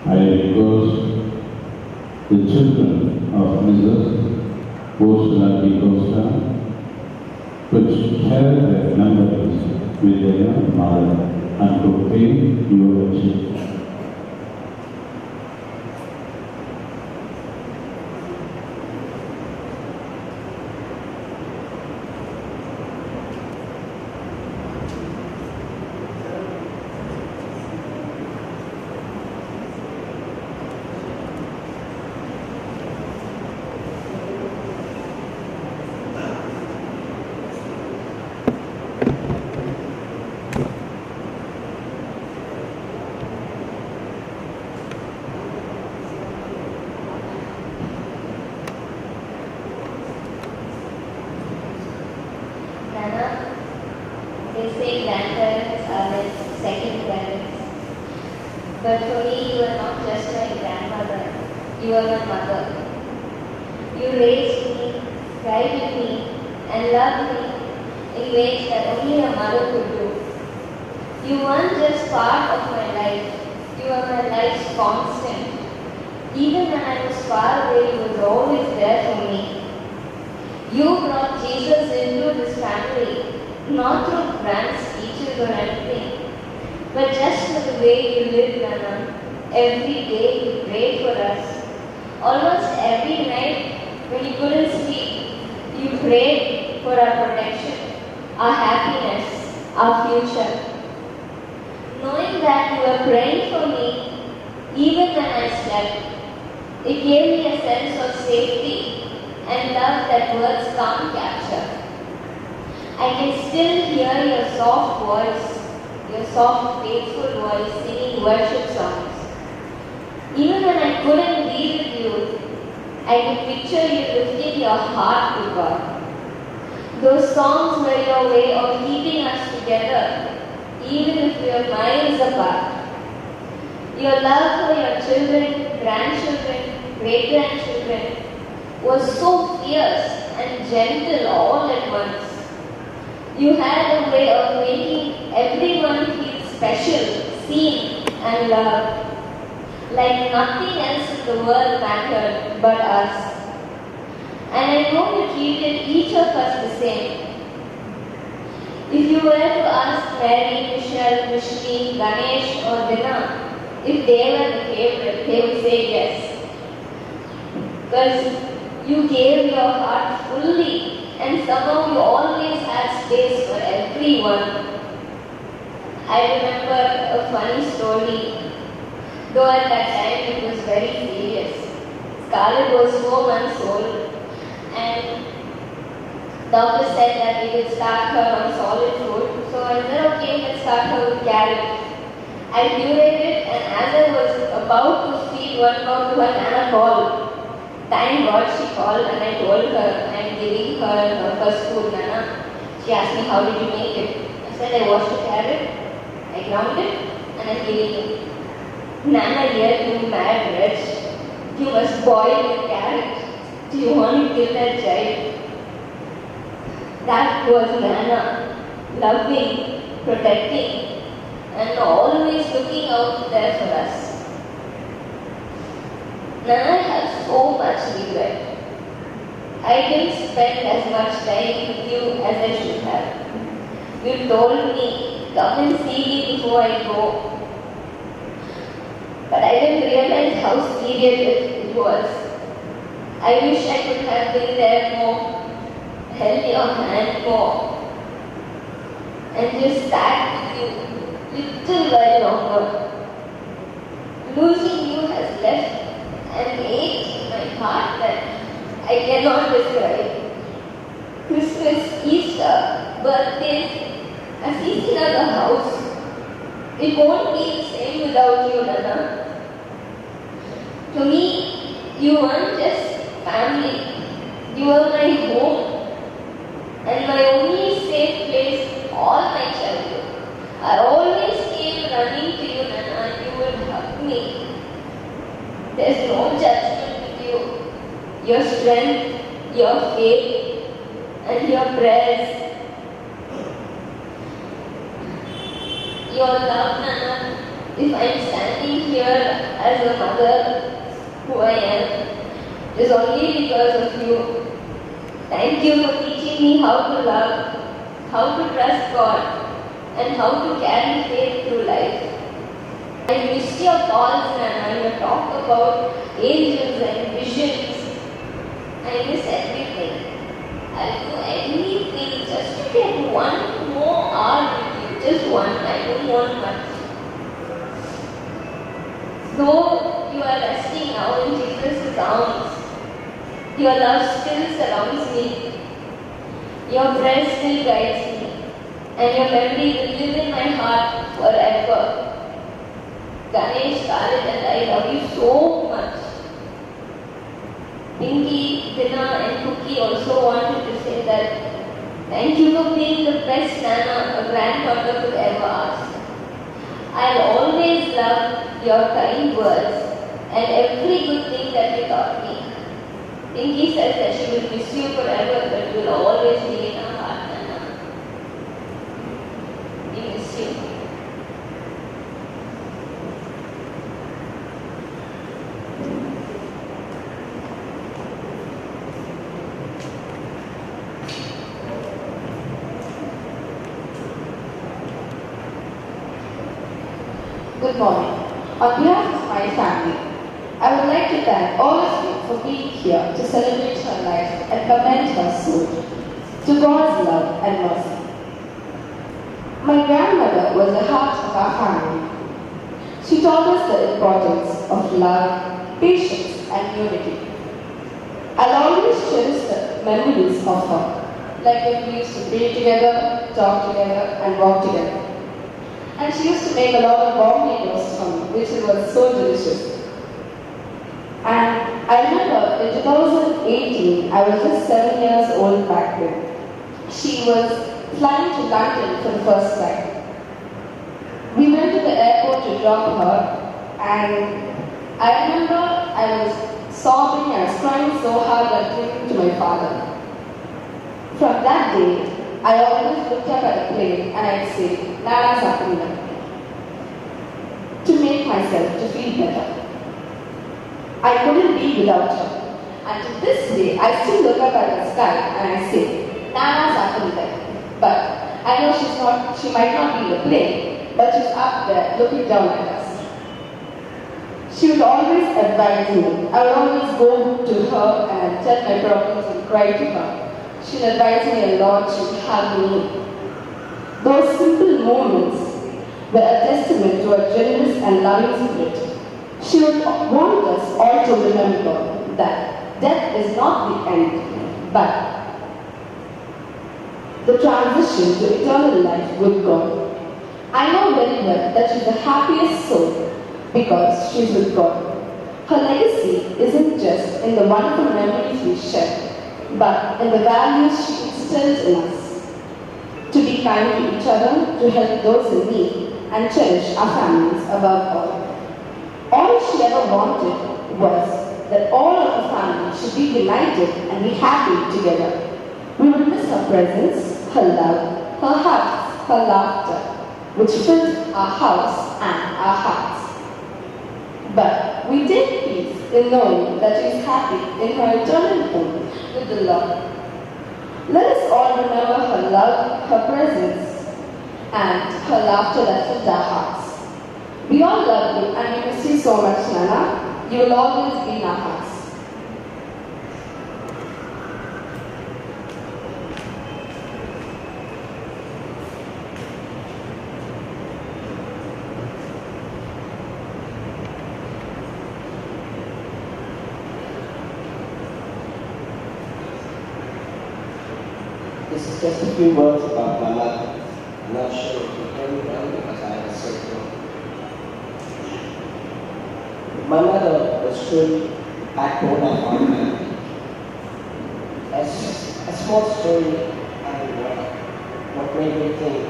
I request the children of Mrs. Post-Lucky Costa to share their memories with their mother and to pay eulogy. Nana, they say grandparents are like second parents. But for me, you are not just my grandmother, you are my mother. You raised me, guided me, and loved me in ways that only a mother could do. You weren't just part of my life, you are my life's constant. Even when I was far away, you were always there for me. You brought Jesus into this family, not through grand speeches or anything, but just for the way you lived, Nana. Every day you prayed for us. Almost every night when you couldn't sleep, you prayed for our protection, our happiness, our future. were praying for me even when I slept. It gave me a sense of safety and love that words can't capture. I can still hear your soft voice, your soft, faithful voice singing worship songs. Even when I couldn't be with you, I could picture you lifting your heart to God. Those songs were your way of keeping us together, even if we are miles apart. Your love for your children, grandchildren, great-grandchildren was so fierce and gentle all at once. You had a way of making everyone feel special, seen and loved, like nothing else in the world mattered but us. And I know you treated each of us the same. If you were to ask Mary, Michelle, Mishni, Ganesh or Dina if they were the favorite, they would say yes. Because you gave your heart fully and somehow you always had space for everyone. I remember a funny story, though at that time it was very serious. Scarlett was 4 months old and doctor said that we would start her on solid food. So I said, okay, let's start her with carrot. I pureed it, and as I was about to feed one more to her, Nana called. Thank God she called, and I told her I'm giving her first food, Nana. She asked me, how did you make it? I said, I washed the carrot, I ground it, and I'm giving it. Nana, dear, you mad wretch. You must boil the carrot. Do you want to kill that child? That was Nana, loving, protecting, and always looking out there for us. Now I have so much regret. I didn't spend as much time with you as I should have. You told me, come and see me before I go. But I didn't realize how serious it was. I wish I could have been there more, held your hand more, and just sat with you little while longer. Losing you has left an ache in my heart that I cannot describe. Christmas, Easter, birthdays, as each in the house. It won't be the same without you, Nana. To me, you weren't just family. You were my home and my only safe place all my childhood. I always came running to you, Nana, and you would hug me. There's no judgment with you. Your strength, your faith, and your prayers. Your love, Nana, if I'm standing here as a mother, who I am, is only because of you. Thank you for teaching me how to love, how to trust God, and how to carry faith through life. I miss your calls, Nana, your talk about angels and visions. I miss everything. I'll do anything just to get one more hour with you. Just one. I don't want much. Though you are resting now in Jesus' arms, your love still surrounds me. Your breath still guides me. And your memory will live in my heart forever. Ganesh, Scarlett, and I love you so much. Pinky, Dina, and Cookie also wanted to say that thank you for being the best Nana a grandmother could ever ask. I'll always love your kind words and every good thing that you taught me. Pinky says that she will miss you forever, but you will always be in her heart, Nana. We miss you. Good morning. On behalf of my family, I would like to thank all of you for being here to celebrate her life and commend her soul to God's love and mercy. My grandmother was the heart of our family. She taught us the importance of love, patience, and unity. I'll always cherish the memories of her, like when we used to play together, talk together, and walk together. And she used to make a lot of Bombay toast for me, which was so delicious. And I remember in 2018, I was just 7 years old back then. She was flying to London for the first time. We went to the airport to drop her, and I remember I was sobbing, I was crying so hard that clinging to my father. From that day, I always looked up at the plane and I'd say, Nana Sapina, to make myself to feel better. I couldn't be without her. And to this day, I still look up at the sky and I say, Nana Sapina. But I know she might not be in the plane, but she's up there looking down at us. She would always advise me. I would always go to her and tell my problems and cry to her. She'd advise me a lot, she'd hug me. Those simple moments were a testament to her generous and loving spirit. She would want us all to remember that death is not the end, but the transition to eternal life with God. I know very well that she's the happiest soul because she's with God. Her legacy isn't just in the wonderful memories we share, but in the values she instills in us. To be kind to each other, to help those in need, and cherish our families above all. All she ever wanted was that all of her family should be united and be happy together. We will miss her presence, her love, her hugs, her laughter, which filled our house and our hearts. But we take peace in knowing that she is happy in her eternal home with the Lord. Let us all remember her love, her presence, and her laughter that filled our hearts. We all love you and we miss you so much, Nana. You will always be in our hearts. This is just a few words about my mother. I'm not sure if you heard me well because I have a circle. My mother was truly backbone of our family. As a small story, what made me think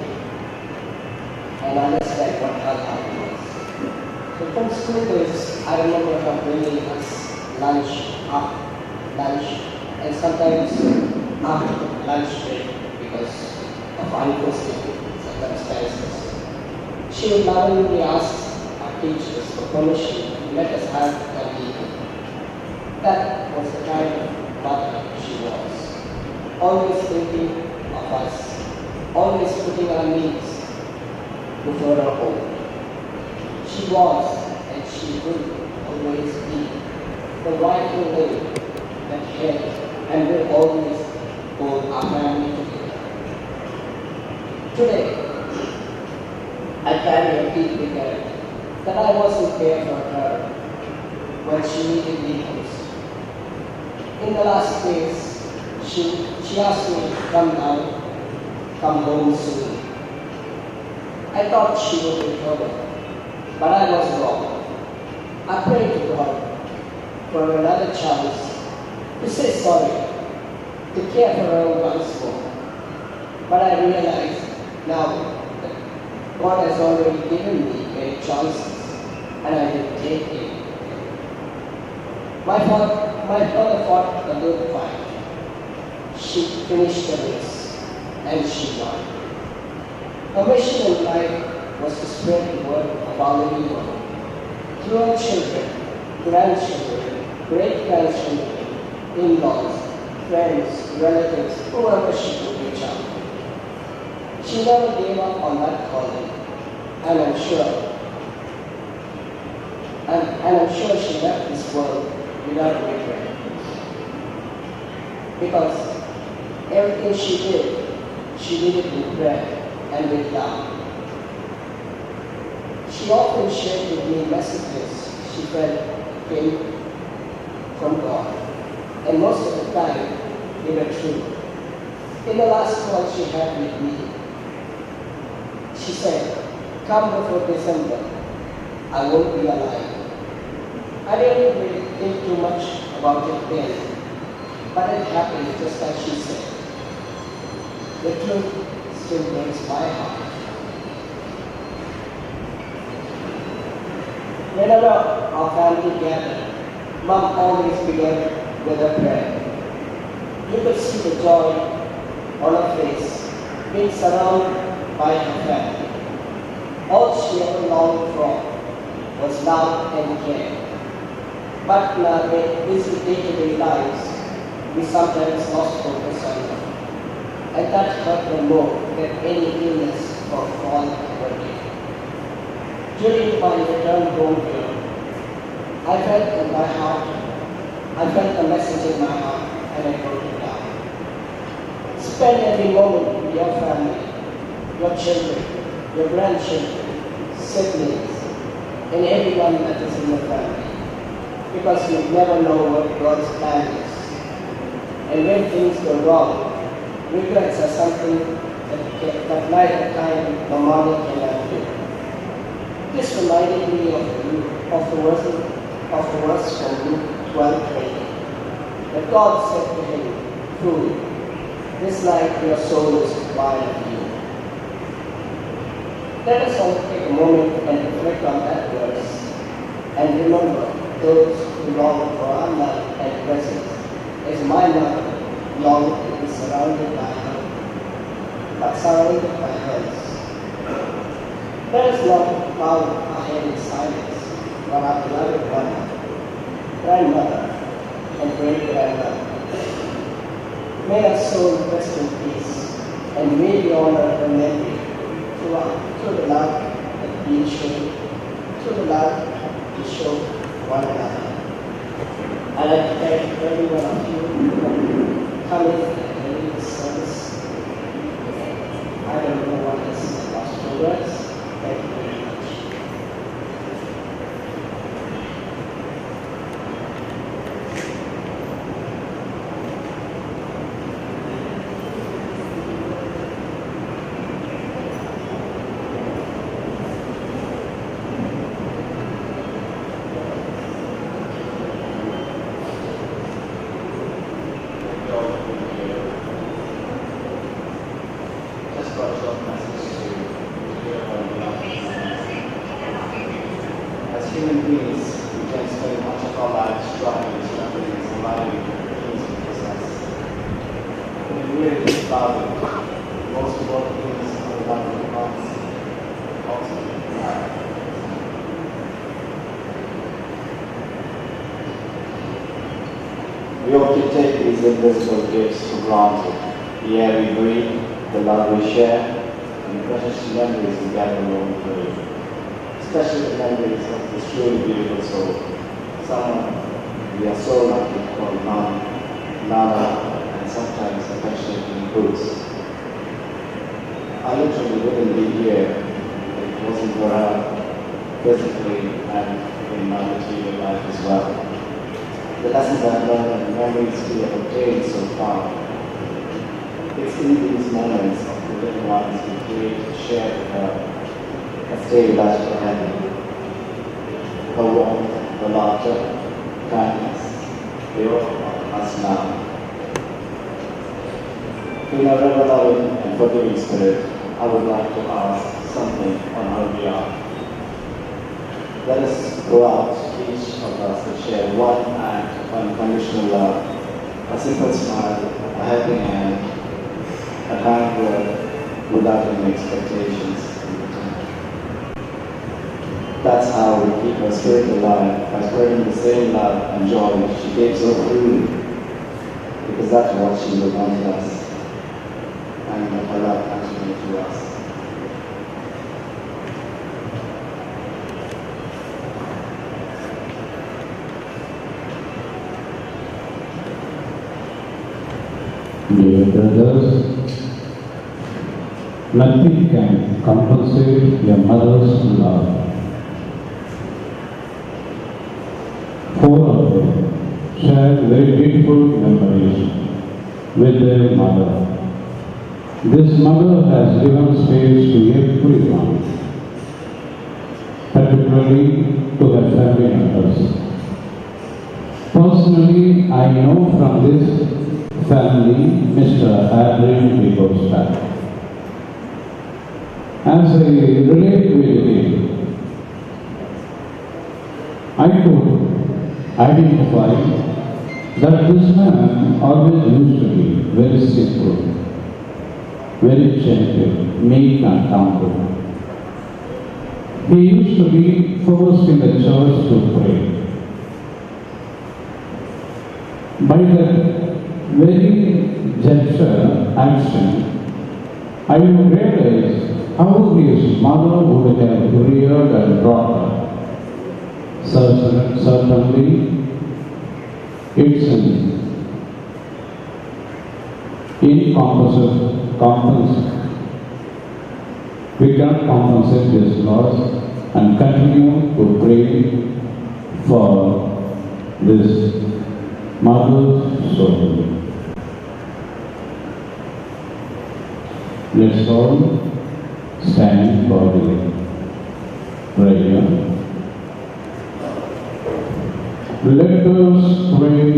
and understand what her life was. So from school days, I remember her bringing us lunch, and sometimes after lunch break because of unforeseen circumstances. She would lovingly ask our teachers for permission to let us have a meal. That was the kind of mother she was. Always thinking of us, always putting our needs before our own. She was and she will always be the rightful lady that held and will always hold our family together. Today, I carry a deep regret that I wasn't there for her when she needed me most. In the last days, she asked me to come home soon. I thought she would recover, but I was wrong. I prayed to God for another chance to say sorry, to care for her once more. But I realized now that God has already given me many chances and I will take it. My father fought a good fight. She finished the race and she won. Her mission in life was to spread the word of our living God through her children, grandchildren, great-grandchildren, in-laws, friends, relatives, whoever she could reach out. She never gave up on that calling, and I'm sure she left this world without regret. Because everything she did it with prayer and with love. She often shared with me messages she felt came from God, and most of the time they were true. In the last call she had with me, she said, "Come before December, I won't be alive." I didn't really think too much about it then, but it happened just as she said. The truth still breaks my heart. Whenever our family gathered, Mom always began with a prayer. You could see the joy on her face, being surrounded by her family. All she ever longed for was love and care. But in our busy day-to-day lives, we sometimes lost focus on her. And that hurt her more than any illness or fall ever did. During my return home here, I felt a message in my heart, and I wrote it down. Spend every moment with your family, your children, your grandchildren, siblings, and everyone that is in your family, because you never know what God's plan is. And when things go wrong, regrets are something that neither time nor money can undo. This reminded me of the verse from Luke 12:20, that God said to him, "Fool, this night your soul is required of you." Let us all take a moment and reflect on that verse and remember those who long for our love and presence, as my mother longed to be surrounded by hers. Let us not bow our head in silence for our beloved mother, grandmother, and great-grandmother. May our soul rest in peace, and may we honor her memory through the love that we show one another. I'd like to thank every one of you for coming and attending this service. I don't know what is lost for words. Thank you very much. Just got a short message to hear about love. As human beings, we can spend much of our lives struggling and surviving the things we possess. When we really think about it, most important things are the love of God, also God. We often take these invisible gifts for granted. The air we breathe, the love we share, and the precious memories we gather along the way. Especially the memories of this truly beautiful soul. Someone we are so lucky to call Mom, Nana, and sometimes affectionately Boots. I literally wouldn't be here if it wasn't for her physically and in my material life as well. The lessons I've learned and the memories we have obtained so far. It's in these moments of the little ones we create to share with her that stay with us forever. Her warmth, her laughter, kindness, they all are us now. In a ever-loving and forgiving spirit, I would like to ask something on her behalf. Let us go out, each of us, to share one act of unconditional love, a simple smile, a helping hand, a kind word without any expectations. That's how we keep her spirit alive, by spreading the same love and joy she gave so freely, because that's what she will want us, and that her love continue to us. Dear brothers, nothing can compensate your mother's love. share very beautiful memories with their mother. This mother has given space to everyone, particularly to her family members. Personally, I know from this family Mr. Adrian Rigosta. As I relate with him, I could identify that this man always used to be very simple, very gentle, meek and humble. He used to be first in the church to pray. By that very gentle action, I would realize how his mother would have reared and brought her. Certainly, it's an we cannot compensate this loss and continue to pray for this mother's soul. Let's all stand for the prayer. Let us pray.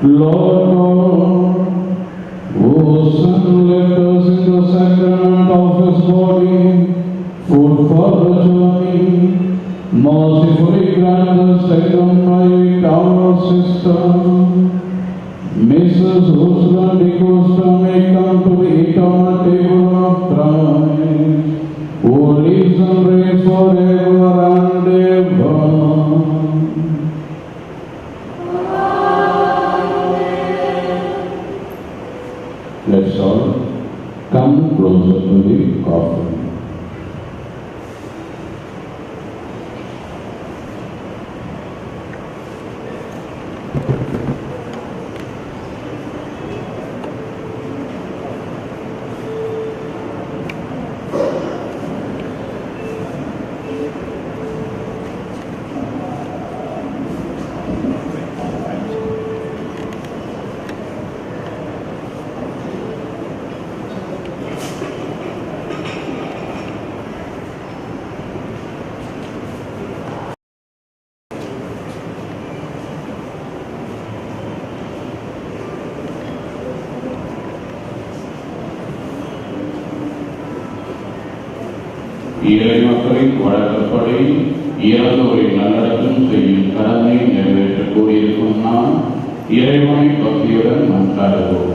Lord God, whose Son led us in the sacrament of His body, food for the journey, mercifully grant us Saint our sister, Mrs. Ursula de Costa, may come to the eternal table of Christ, who lives and reigns forever and ever. Let's all come closer to the coffin. இறைமக்களின் வழக்கப்படி இறந்தோரை நல்லடக்கம் செய்யும் கடனை நிறைவேற்றக் கூடியிருக்கும் நாம் இறைவனை பக்தியுடன் மன்றாடுவோம்.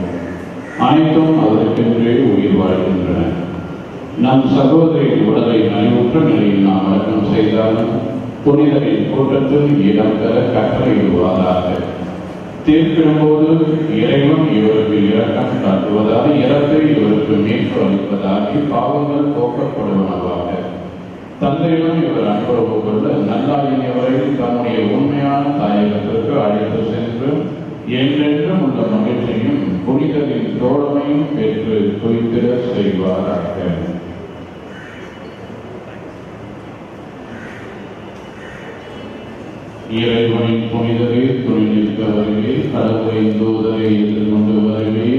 அனைத்தும் அதற்கென்றே உயிர் வாழ்கின்றன. நம் சகோதரின் உடலை நலிவுற்ற நிலையில் நாம் அடக்கம் செய்தாலும் புனிதரின் கூட்டத்தில் இடம் பெற கட்டளையிடுவாராக. தீர்ப்பிடும்போது இறைவன் இவருக்கு இரக்கம் காட்டுவதாக, இறப்பை இவருக்கு மீட்பு அளிப்பதாகி பாவங்கள் போக்கப்படுவனவாக. தந்தையிடம் இவர் அனுபவ கொள்ள நல்லாயினவரையில் தம்முடைய உண்மையான தாயகத்திற்கு அழைத்து சென்று என்றென்றும் உள்ள மகிழ்ச்சியும் புனிதரின் தோழமையும் பெற்று துய்த்திட செய்வாராக. இறைவனின் புனிதரை துணை நிற்க வருவே, கடவுளின் தூதரை எதிர்கொண்டு வருவே,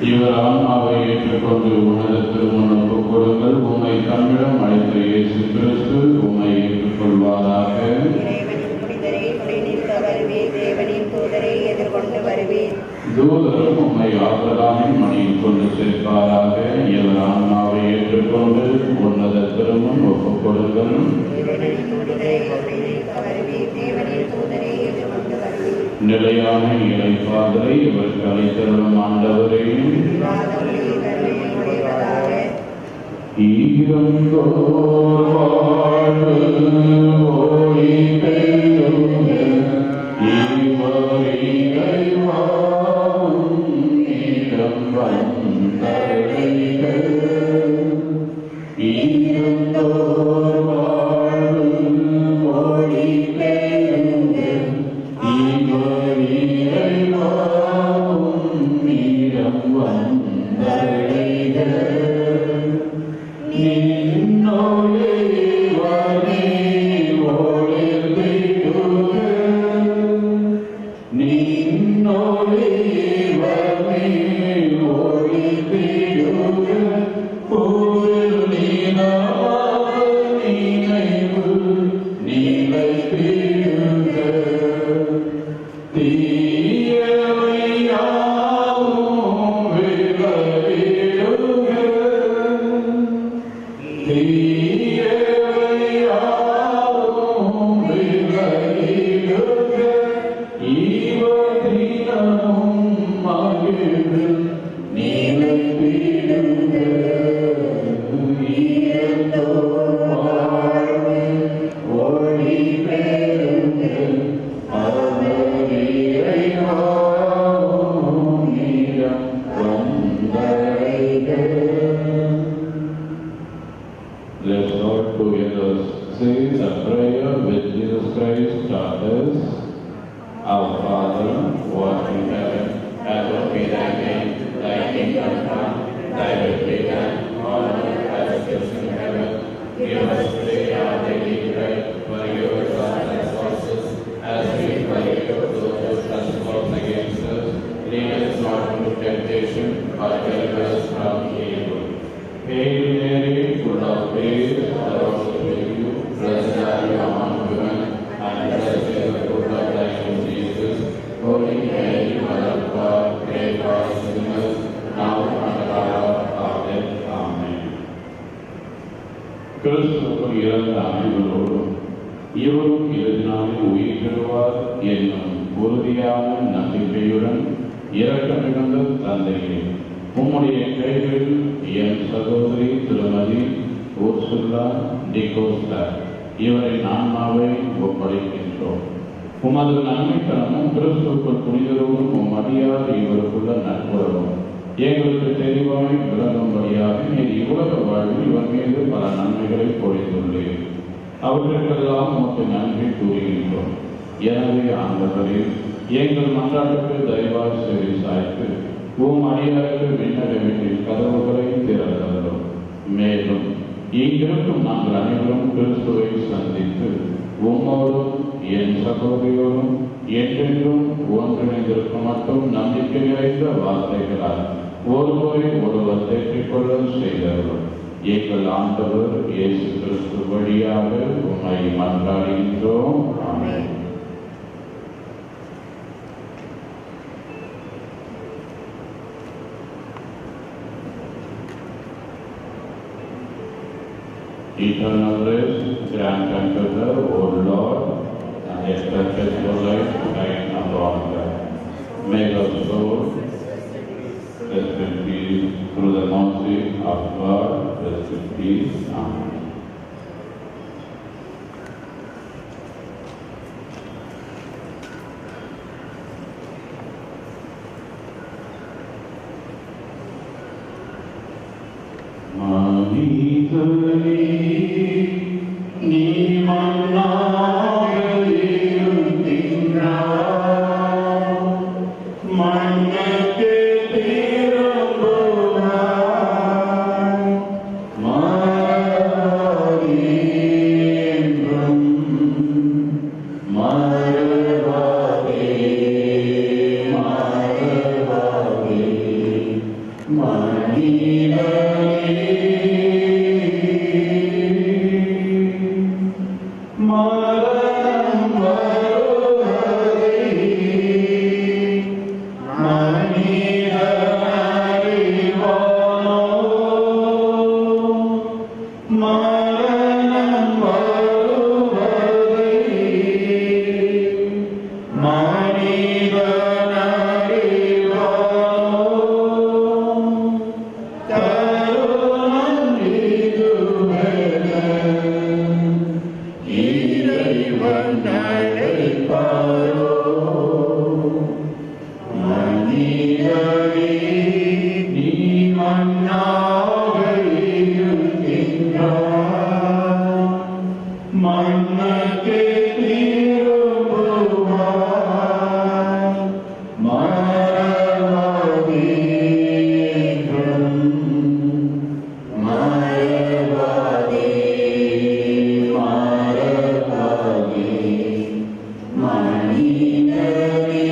இவர் ஆன்மாவை ஏற்றுக்கொண்டு உன்னத திருமண ஒப்புக் கொடுங்கள். உம்மை தம்மிடம் அழைத்த இயேசு கிறிஸ்து உம்மை ஏற்றுக்கொள்வாராக. தூதரும் உம்மை ஆபிரகாமின் மடியில் கொண்டு சேர்ப்பாராக. இவர் ஆன்மாவை ஏற்றுக்கொண்டு உன்னத திருமணம் ஒப்புக் கொடுங்கள். நிலையான இறைப்பாதலை இவருக்கு அளித்தருளும் ஆண்டவரையும் ஈரங்கோர் வாழ்வு ஓடி பெய்யுக, இவரிகைவாம் இடம் வந்தடைக. ஈரங்கோர் வாழ்வு ஓடி பெய்யுக, இவரிகைவாம் இடம் வந்தடைக. நின்னோயே Hail Mary, full of grace, the Lord is with you. Blessed are you among women, and blessed is the fruit of thy womb, Jesus. Holy Mary, Mother of God, pray for us sinners, now and at the hour of our death. Amen. கிறிஸ்துவுக்குள் இறந்த அனைவரோடும் இவரும் இறுதினாலில் உயிர் பெறுவார் என்னும் உறுதியான நம்பிக்கையுடன் இரக்கமிகுந்த தந்தையே, உம்முடைய கைகளில் என் சகோதரி திருமதி ஊர்சுல்லா டிகோஸ்டா இவரின் ஆன்மாவை ஒப்படைக்கின்றோம். உமது நன்மைத்தனமும் கிறிஸ்துவுக்குள் புனிதரும் உம் அடியார் இவருக்குள்ள நட்புறவும் எங்களுக்கு தெளிவாய் விளங்கும்படியாக நீர் இவ்வுலக வாழ்வில் இவர் மீது பல நன்மைகளை பொழிந்துள்ளீர். அவர்களுக்கெல்லாம் உமக்கு நன்றி கூறுகின்றோம். எனவே ஆண்டவரே, எங்கள் மன்றாட்டுக்கு தயவாய் செவி சாய்த்து உம் அடியாருக்கு விண்ணக வீட்டின் கதவுகளை திறந்ததும், மேலும் இங்கிருக்கும் நாங்கள் அனைவரும் கிறிஸ்துவை சந்தித்து உம்மோடும் என் சகோதரியோடும் என்றென்றும் ஒன்றிணைந்திருக்கும் மட்டும் நம்பிக்கை நிறைந்த வார்த்தைகளால் ஒருவரை ஒருவர் தேற்றிக்கொள்ள செய்தவர் எங்கள் ஆண்டவர் இயேசு கிறிஸ்து வழியாக உம்மை மன்றாடுகின்றோம். ஆமென். Eternal rest, grant unto her, O Lord, and a perpetual life shine upon her. May her soul rest in peace through the mercy of God, rest in peace. Amen. மனிதனே, நீ மண்ணாக இருக்கின்றாய், மண்ணுக்கு திரும்புவாய், மாறாதே என்றும் மாறுவாதே, மாறுவாதே. மரணம் வருவதே, மனிதன் அறிவானோ? மரணம் வருவதே, மனிதன் அறிவானோ? தருணம் இதுவென இறைவன் அழைப்பாரோ? மனிதனே, நீ மண்ணாக இருக்கின்றாய், மண்ணுக்கு திரும்புவாய், மாறாதே என்றும் மாறாதே, மாறாதே. மனிதனே,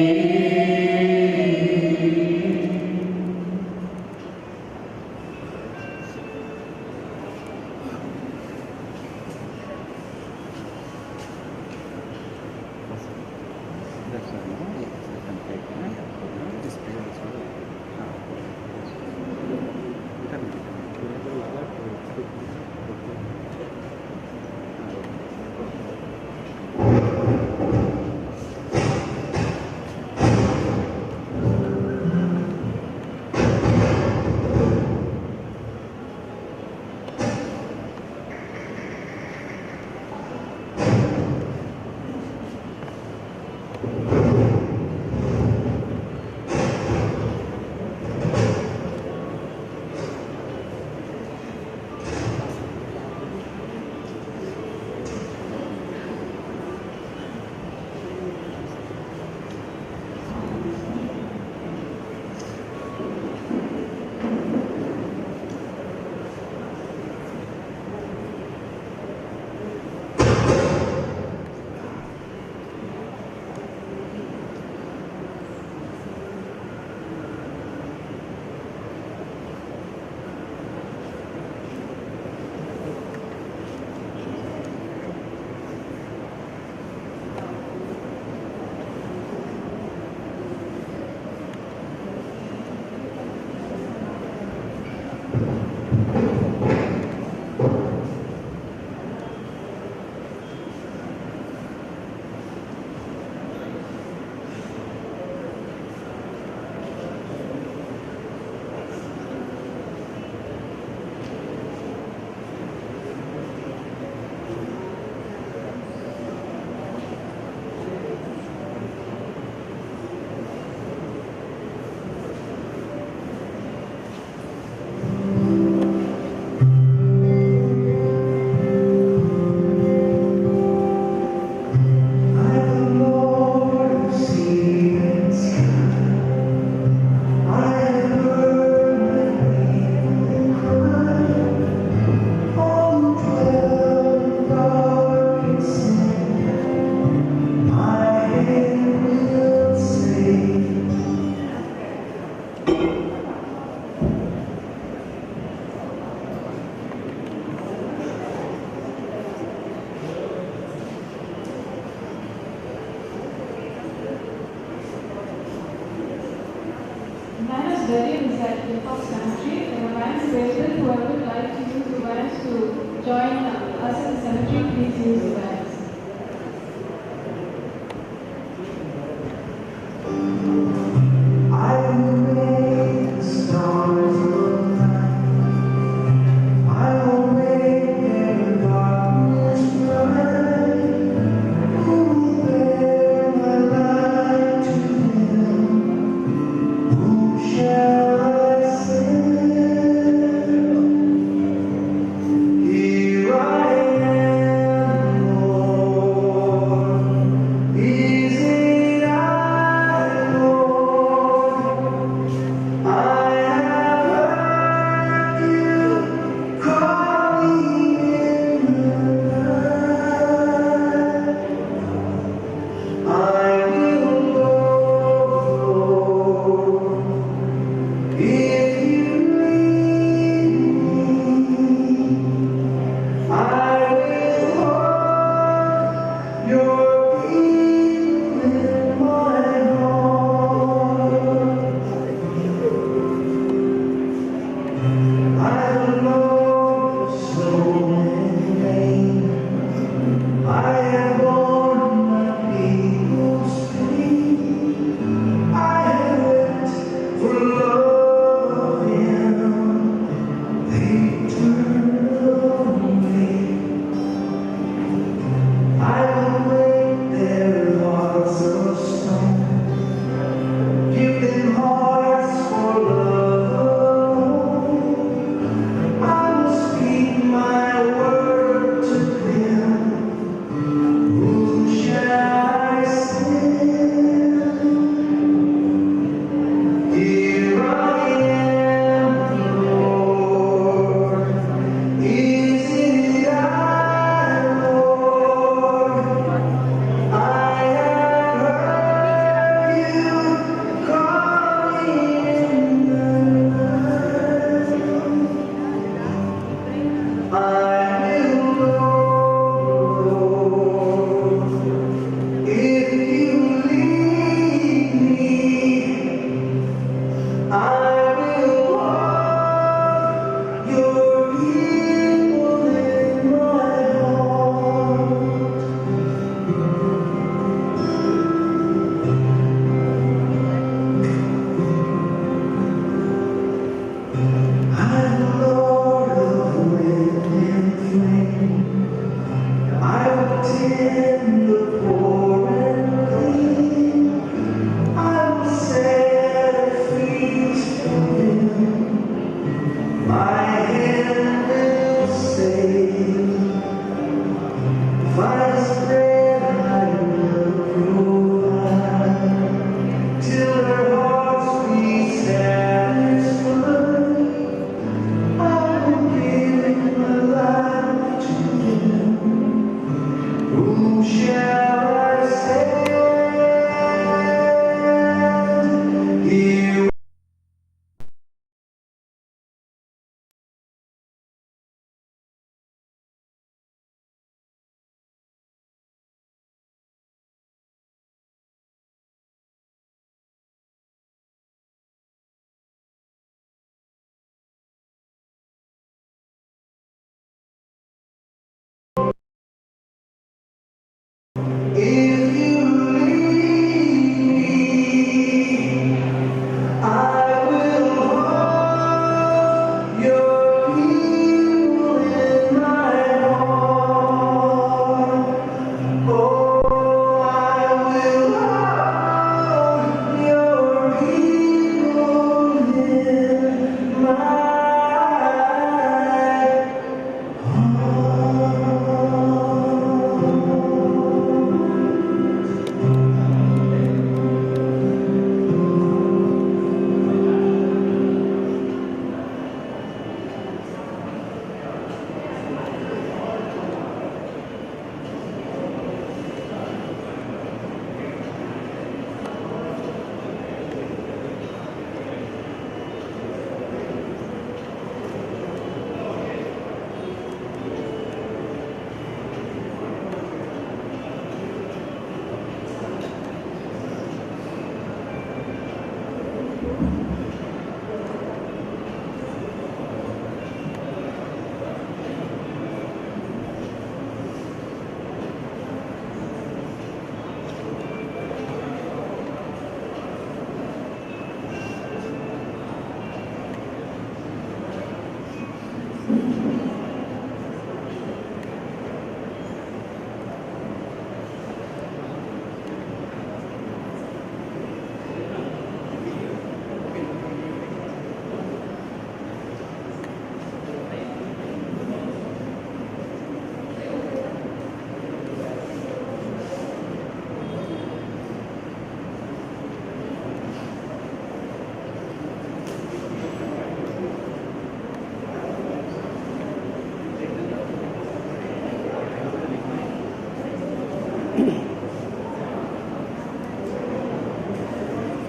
buried beside Hilltop Cemetery. The vans available. Whoever would like to use the vans to join us in the cemetery, please use the vans. I will make the stars align. I will make their darkness bright. Who will bear my light to them? Whom shall I send? Here I am, Lord. Is it I, Lord? I have heard you calling in the night. I will go, Lord, if you lead me. I will hold your people in my heart. I don't know the snow and rain. I have borne my people's pain. I have wept for love of Him. They turned away. I will break their hearts of stone. Give them hearts for love alone. I will speak my word to them. Whom shall I send? Here I am, Lord.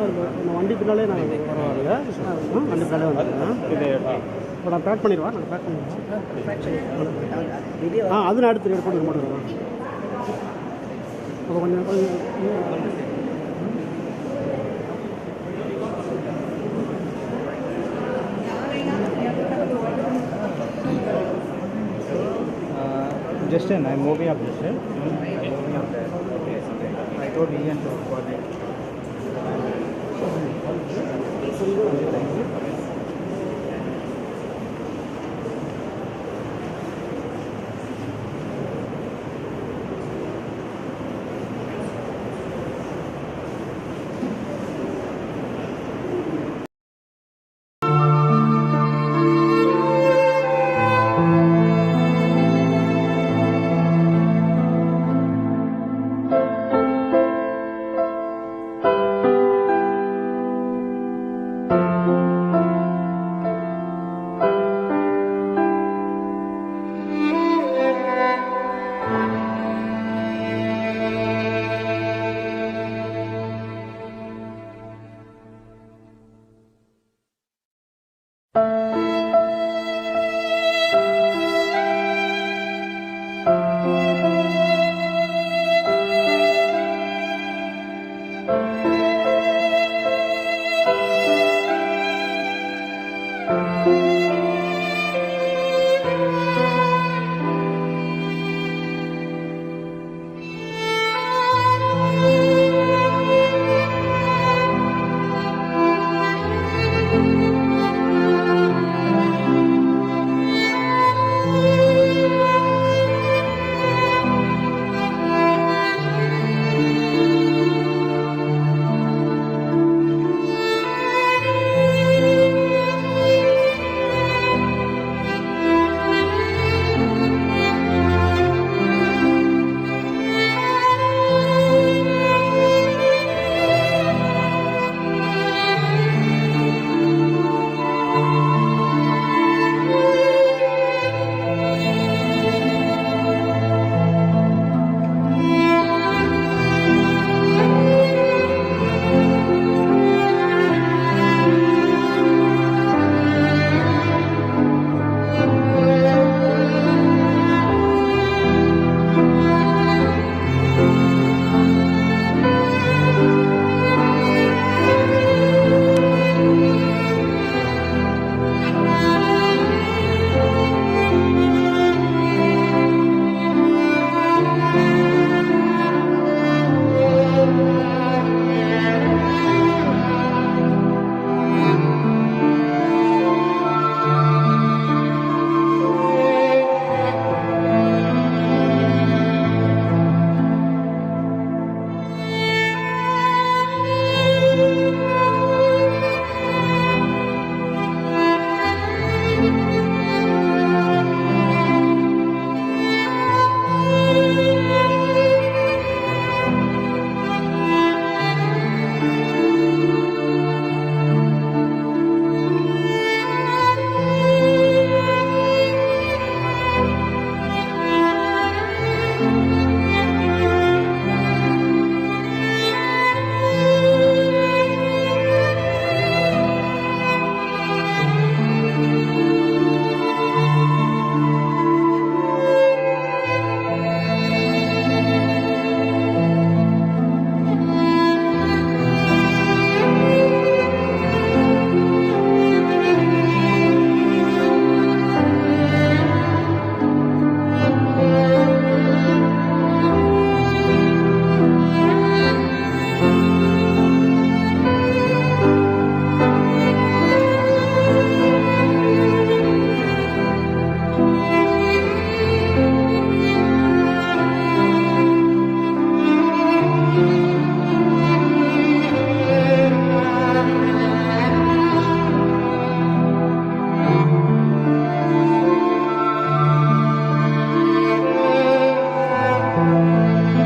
நம்ம வண்டி பின்னாலே நாங்கள் வருவாங்க வண்டி பின்னாலே வந்துடுங்க இப்போ நான் பேக் பண்ணிடுவா நாங்கள் பேக் பண்ணிடுவோம் அது நான் அடுத்து போட்டு போட்டுருவோம் அப்போ கொஞ்சம் Justin, I'm moving up Justin. I told Ian to coordinate.